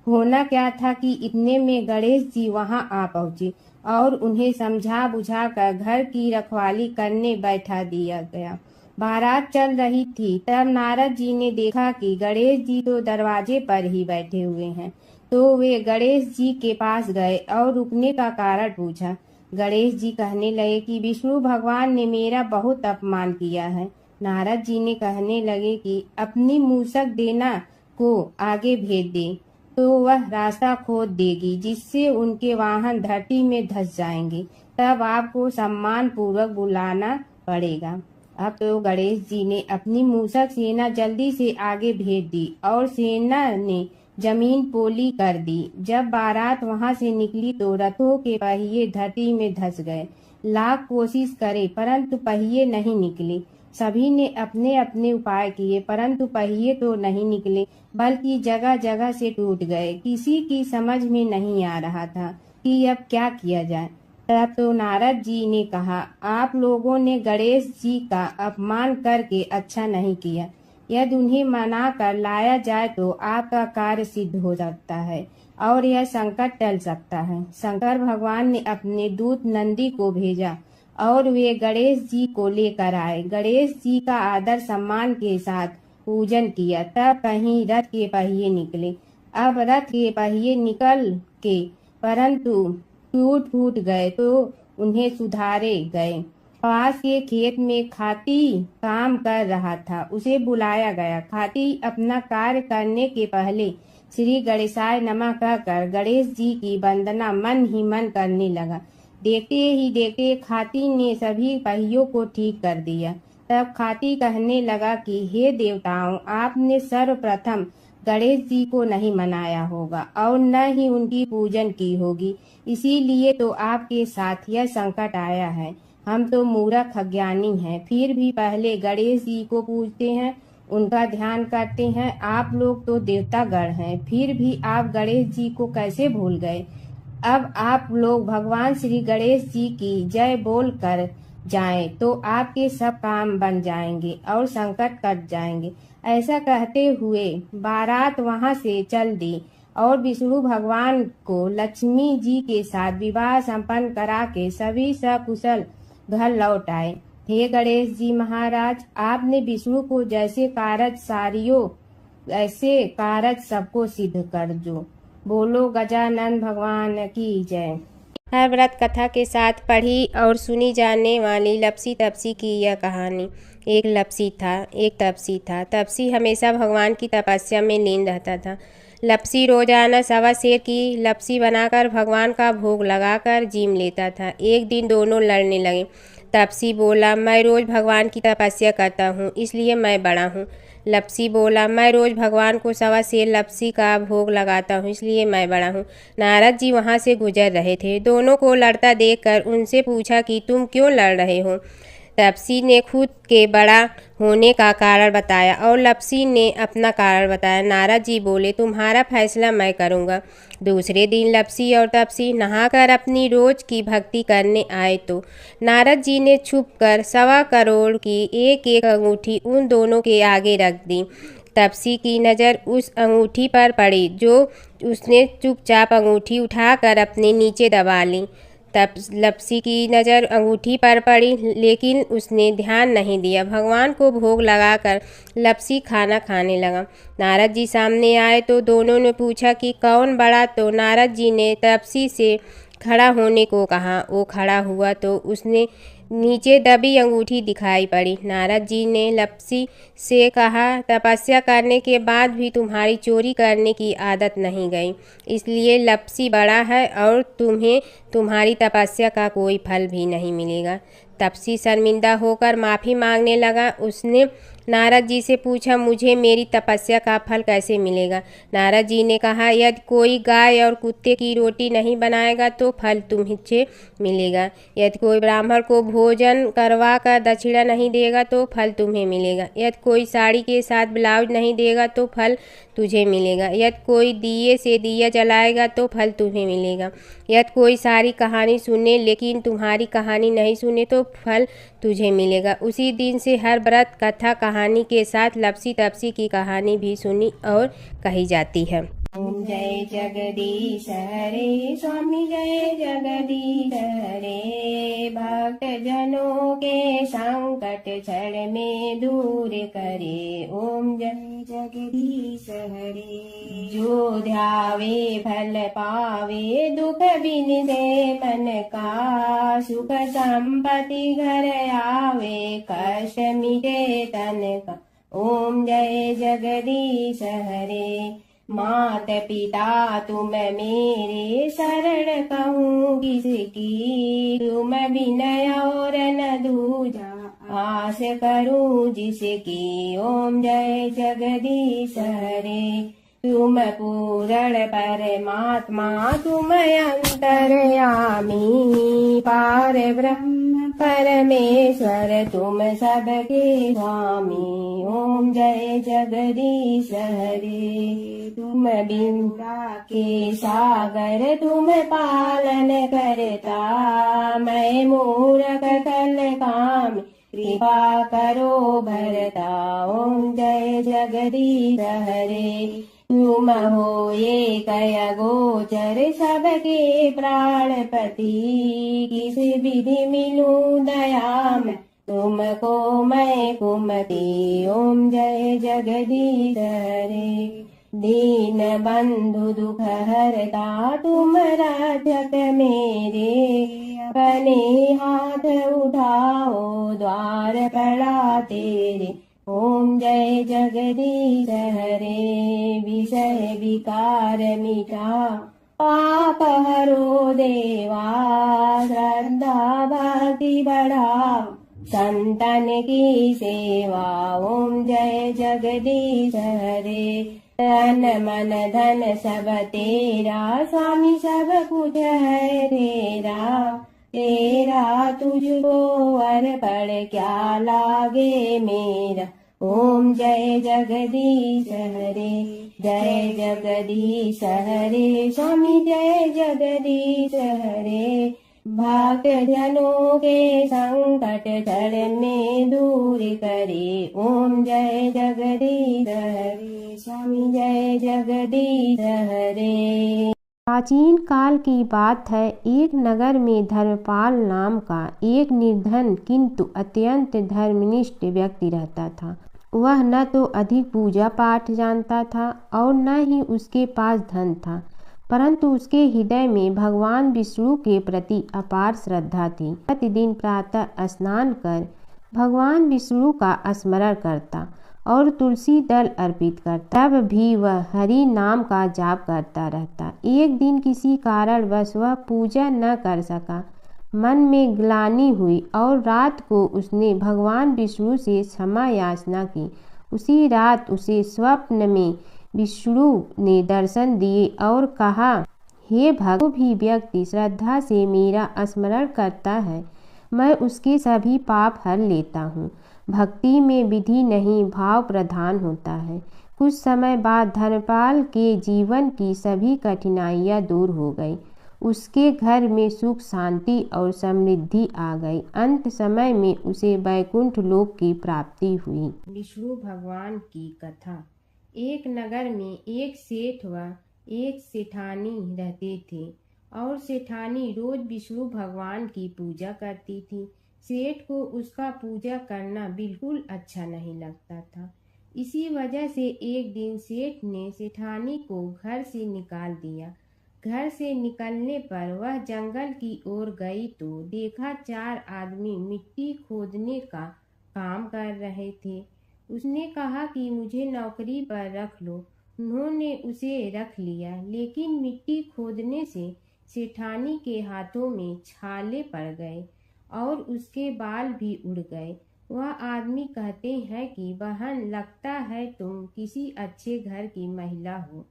होना क्या था कि इतने में गणेश जी वहां आ पहुंचे और उन्हें समझा बुझाकर घर की रखवाली करने बैठा दिया गया। बारात चल रही थी, तब नारद जी ने देखा कि गणेश जी तो दरवाजे पर ही बैठे हुए हैं। तो वे गणेश जी के पास गए और रुकने का कारण पूछा। गणेश जी कहने लगे कि विष्णु भगवान ने मेरा बहुत अपमान किया है। नारद जी ने कहने लगे कि अपनी मूसक देना को आगे भेज दे तो वह रास्ता खोद देगी, जिससे उनके वाहन धरती में धंस जाएंगे। तब आपको सम्मान पूर्वक बुलाना पड़ेगा। अब तो गणेश जी ने अपनी मूसक सेना जल्दी से आगे भेज दी और सेना ने जमीन पोली कर दी। जब बारात वहां से निकली तो रथों के पहिए धरती में धंस गए। लाख कोशिश करे परंतु पहिए नहीं निकले। सभी ने अपने अपने उपाय किए परंतु पहिए तो नहीं निकले, बल्कि जगह जगह से टूट गए। किसी की समझ में नहीं आ रहा था कि अब क्या किया जाए। तब तो नारद जी ने कहा, आप लोगों ने गणेश जी का अपमान करके अच्छा नहीं किया। यदि उन्हें मना कर लाया जाए तो आपका कार्य सिद्ध हो सकता है और यह संकट टल सकता है। शंकर भगवान ने अपने दूत नंदी को भेजा और वे गणेश जी को लेकर आए। गणेश जी का आदर सम्मान के साथ पूजन किया। तब कहीं रथ के पहिए निकले। अब रथ के पहिए निकल के परंतु टूट फूट गए तो उन्हें सुधारे गए। पास के खेत में खाती काम कर रहा था, उसे बुलाया गया। खाती अपना कार्य करने के पहले श्री गणेशाय नमः कहकर गणेश जी की वंदना मन ही मन करने लगा। देखते ही देखते खाती ने सभी पहियों को ठीक कर दिया। तब खाती कहने लगा कि हे देवताओं, आपने सर्वप्रथम गणेश जी को नहीं मनाया होगा और न ही उनकी पूजन की होगी, इसीलिए तो आपके साथ यह संकट आया है। हम तो मूर्ख अज्ञानी हैं, फिर भी पहले गणेश जी को पूजते हैं, उनका ध्यान करते हैं। आप लोग तो देवतागण हैं, फिर भी आप गणेश जी को कैसे भूल गए? अब आप लोग भगवान श्री गणेश जी की जय बोल कर जाएं तो आपके सब काम बन जाएंगे और संकट कट जाएंगे। ऐसा कहते हुए बारात वहां से चल दी और विष्णु भगवान को लक्ष्मी जी के साथ विवाह संपन्न करा के सभी सकुशल घर लौट आए। हे गणेश जी महाराज, आपने विष्णु को जैसे कारज सारियो ऐसे कारज सबको सिद्ध कर दो। बोलो गजानन भगवान की जय। हर व्रत कथा के साथ पढ़ी और सुनी जाने वाली लपसी तपसी की यह कहानी। एक लपसी था, एक तपसी था। तपसी हमेशा भगवान की तपस्या में लीन रहता था। लपसी रोजाना सवा सेर की लपसी बनाकर भगवान का भोग लगाकर जीम लेता था। एक दिन दोनों लड़ने लगे। तपसी बोला, मैं रोज़ भगवान की तपस्या करता हूँ, इसलिए मैं बड़ा हूँ। लपसी बोला, मैं रोज़ भगवान को सवा सेर लपसी का भोग लगाता हूँ, इसलिए मैं बड़ा हूँ। नारद जी वहाँ से गुजर रहे थे। दोनों को लड़ता देखकर उनसे पूछा कि तुम क्यों लड़ रहे हो? तपसी ने खुद के बड़ा होने का कारण बताया और लपसी ने अपना कारण बताया। नारद जी बोले, तुम्हारा फैसला मैं करूँगा। दूसरे दिन लपसी और तपसी नहाकर अपनी रोज की भक्ति करने आए तो नारद जी ने छुपकर 1.25 करोड़ की एक एक अंगूठी उन दोनों के आगे रख दी। तपसी की नज़र उस अंगूठी पर पड़ी जो उसने चुपचाप अंगूठी उठाकर अपने नीचे दबा ली। तब लपसी की नज़र अंगूठी पर पड़ी, लेकिन उसने ध्यान नहीं दिया। भगवान को भोग लगाकर लपसी खाना खाने लगा। नारद जी सामने आए तो दोनों ने पूछा कि कौन बड़ा, तो नारद जी ने तपसी से खड़ा होने को कहा। वो खड़ा हुआ तो उसने नीचे दबी अंगूठी दिखाई पड़ी। नारद जी ने लपसी से कहा, तपस्या करने के बाद भी तुम्हारी चोरी करने की आदत नहीं गई, इसलिए लपसी बड़ा है और तुम्हें तुम्हारी तपस्या का कोई फल भी नहीं मिलेगा। तपसी शर्मिंदा होकर माफ़ी मांगने लगा। उसने नारद जी से पूछा, मुझे मेरी तपस्या का फल कैसे मिलेगा? नारद जी ने कहा, यदि कोई गाय और कुत्ते की रोटी नहीं बनाएगा तो फल तुम्हें मिलेगा। यदि कोई ब्राह्मण को भोजन करवा कर दक्षिणा नहीं देगा तो फल तुम्हें मिलेगा। यदि कोई साड़ी के साथ ब्लाउज नहीं देगा तो फल तुझे मिलेगा। यदि कोई दिए से दिया जलाएगा तो फल तुम्हें मिलेगा। यदि कोई सारी कहानी सुने लेकिन तुम्हारी कहानी नहीं सुने तो फल तुझे मिलेगा। उसी दिन से हर व्रत कथा कहानी के साथ लपसी तपसी की कहानी भी सुनी और कही जाती है। ओम जय जगदीश हरे स्वामी, जय जगदीश हरे। भक्त जनों के संकट क्षण में दूर करे। ओम जय जगदीश हरे। जो ध्यावे फल पावे, दुख बिन दे मन का। सुख संपत्ति घर आवे, कष्ट मिटे तन का। ओम जय जगदीश हरे। मात पिता तुम मेरे, शरण कहूँ किसकी। तुम विनय और न दूजा, आस करूँ जिसकी। ओम जय जगदीश हरे। तुम पूर्ण परमात्मा, तुम अंतर्यामी। पार ब्रह्म परमेश्वर, तुम सबके स्वामी। ओम जय जगदीश हरे। तुम बिंदा के सागर, तुम पालन करता। मैं मूरख कल काम, कृपा करो भरता। ओम जय जगदीश हरे। तुम हो एक गोचर, सबके प्राणपति। किस विधि मिलूं दया में, तुमको मैं कुमति। ओम जय जगदीश हरे। दीन बंधु दुख हरता, तुम रक्षक मेरे। अपने हाथ उठाओ, द्वार पड़ा तेरे। ओम जय जगदीश हरे। विषय विकार मिटा, पाप हरो देवा। श्रद्धा भक्ति बढ़ाओ, संतन की सेवा। ओम जय जगदीश हरे। तन मन धन सब तेरा, स्वामी सब कुछ है तेरा। तेरा तुझको अर्पण क्या लागे मेरा। ओम जय जगदीश हरे, जय जगदीश हरे, स्वामी जय जगदीश हरे। भक्त जनों के संकट टलने दूर करे। ओम जय जगदीश हरे, स्वामी जय जगदीश हरे। प्राचीन काल की बात है। एक नगर में धर्मपाल नाम का एक निर्धन किंतु अत्यंत धर्मनिष्ठ व्यक्ति रहता था। वह न तो अधिक पूजा पाठ जानता था और न ही उसके पास धन था, परंतु उसके हृदय में भगवान विष्णु के प्रति अपार श्रद्धा थी। प्रतिदिन प्रातः स्नान कर भगवान विष्णु का स्मरण करता और तुलसी दल अर्पित करता। तब भी वह हरि नाम का जाप करता रहता। एक दिन किसी कारणवश वह पूजा न कर सका। मन में ग्लानि हुई और रात को उसने भगवान विष्णु से क्षमा याचना की। उसी रात उसे स्वप्न में विष्णु ने दर्शन दिए और कहा, हे भक्त, जो भी व्यक्ति श्रद्धा से मेरा स्मरण करता है मैं उसके सभी पाप हर लेता हूँ। भक्ति में विधि नहीं भाव प्रधान होता है। कुछ समय बाद धर्मपाल के जीवन की सभी कठिनाइयाँ दूर हो गई। उसके घर में सुख शांति और समृद्धि आ गई। अंत समय में उसे वैकुंठ लोक की प्राप्ति हुई। विष्णु भगवान की कथा। एक नगर में एक सेठ व एक सेठानी रहते थे और सेठानी रोज विष्णु भगवान की पूजा करती थी। सेठ को उसका पूजा करना बिल्कुल अच्छा नहीं लगता था। इसी वजह से एक दिन सेठ ने सेठानी को घर से निकाल दिया। घर से निकलने पर वह जंगल की ओर गई तो देखा 4 आदमी मिट्टी खोदने का काम कर रहे थे। उसने कहा कि मुझे नौकरी पर रख लो। उन्होंने उसे रख लिया, लेकिन मिट्टी खोदने से सेठानी के हाथों में छाले पड़ गए और उसके बाल भी उड़ गए। वह आदमी कहते हैं कि बहन, लगता है तुम किसी अच्छे घर की महिला हो।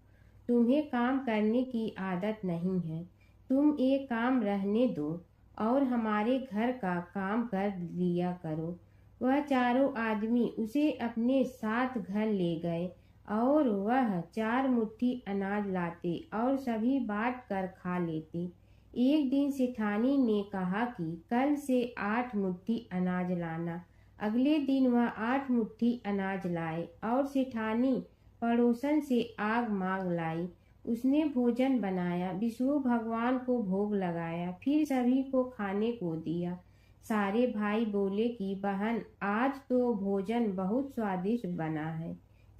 तुम्हें काम करने की आदत नहीं है। तुम एक काम रहने दो और हमारे घर का काम कर लिया करो। वह चारों आदमी उसे अपने साथ घर ले गए और वह 4 मुट्ठी अनाज लाते और सभी बांट कर खा लेते। एक दिन सेठानी ने कहा कि कल से 8 मुट्ठी अनाज लाना। अगले दिन वह 8 मुट्ठी अनाज लाए और सेठानी पड़ोसन से आग मांग लाई। उसने भोजन बनाया, विष्णु भगवान को भोग लगाया, फिर सभी को खाने को दिया। सारे भाई बोले कि बहन, आज तो भोजन बहुत स्वादिष्ट बना है।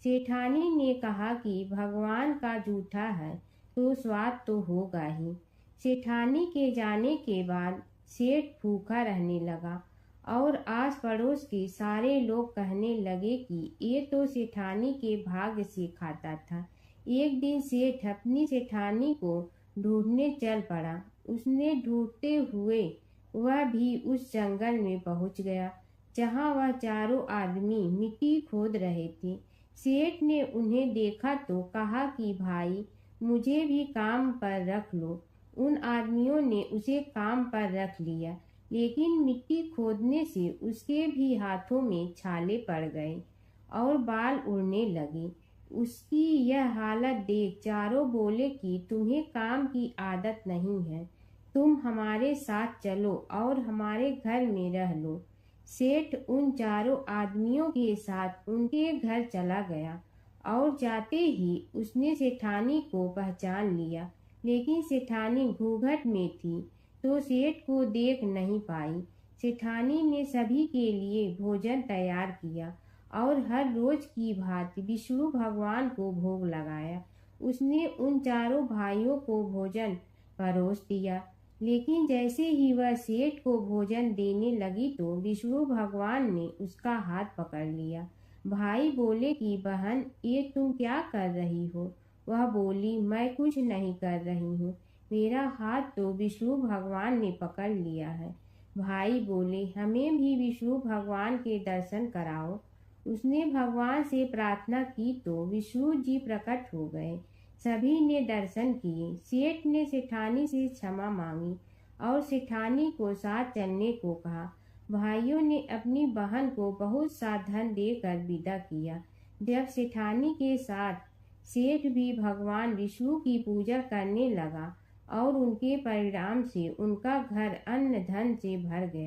सेठानी ने कहा कि भगवान का जूठा है तो स्वाद तो होगा ही। सेठानी के जाने के बाद सेठ भूखा रहने लगा और आस पड़ोस के सारे लोग कहने लगे कि ये तो सेठानी के भाग्य से खाता था। एक दिन सेठ अपनी सेठानी को ढूंढने चल पड़ा। उसने ढूंढते हुए वह भी उस जंगल में पहुंच गया जहां वह चारों आदमी मिट्टी खोद रहे थे। सेठ ने उन्हें देखा तो कहा कि भाई, मुझे भी काम पर रख लो। उन आदमियों ने उसे काम पर रख लिया, लेकिन मिट्टी खोदने से उसके भी हाथों में छाले पड़ गए और बाल उड़ने लगे। उसकी यह हालत देख चारों बोले कि तुम्हें काम की आदत नहीं है, तुम हमारे साथ चलो और हमारे घर में रह लो। सेठ उन चारों आदमियों के साथ उनके घर चला गया और जाते ही उसने सेठानी को पहचान लिया, लेकिन सेठानी घूंघट में थी तो सेठ को देख नहीं पाई। सेठानी ने सभी के लिए भोजन तैयार किया और हर रोज की भांति विष्णु भगवान को भोग लगाया। उसने उन चारों भाइयों को भोजन परोस दिया, लेकिन जैसे ही वह सेठ को भोजन देने लगी तो विष्णु भगवान ने उसका हाथ पकड़ लिया। भाई बोले कि बहन, ये तुम क्या कर रही हो? वह बोली, मैं कुछ नहीं कर रही हूँ, मेरा हाथ तो विष्णु भगवान ने पकड़ लिया है। भाई बोले, हमें भी विष्णु भगवान के दर्शन कराओ। उसने भगवान से प्रार्थना की तो विष्णु जी प्रकट हो गए। सभी ने दर्शन किए। सेठ ने सेठानी से क्षमा मांगी और सेठानी को साथ चलने को कहा। भाइयों ने अपनी बहन को बहुत सा धन देकर विदा किया। जब सेठानी के साथ सेठ भी भगवान विष्णु की पूजा करने लगा और उनके परिणाम से उनका घर अन्न धन से भर गया।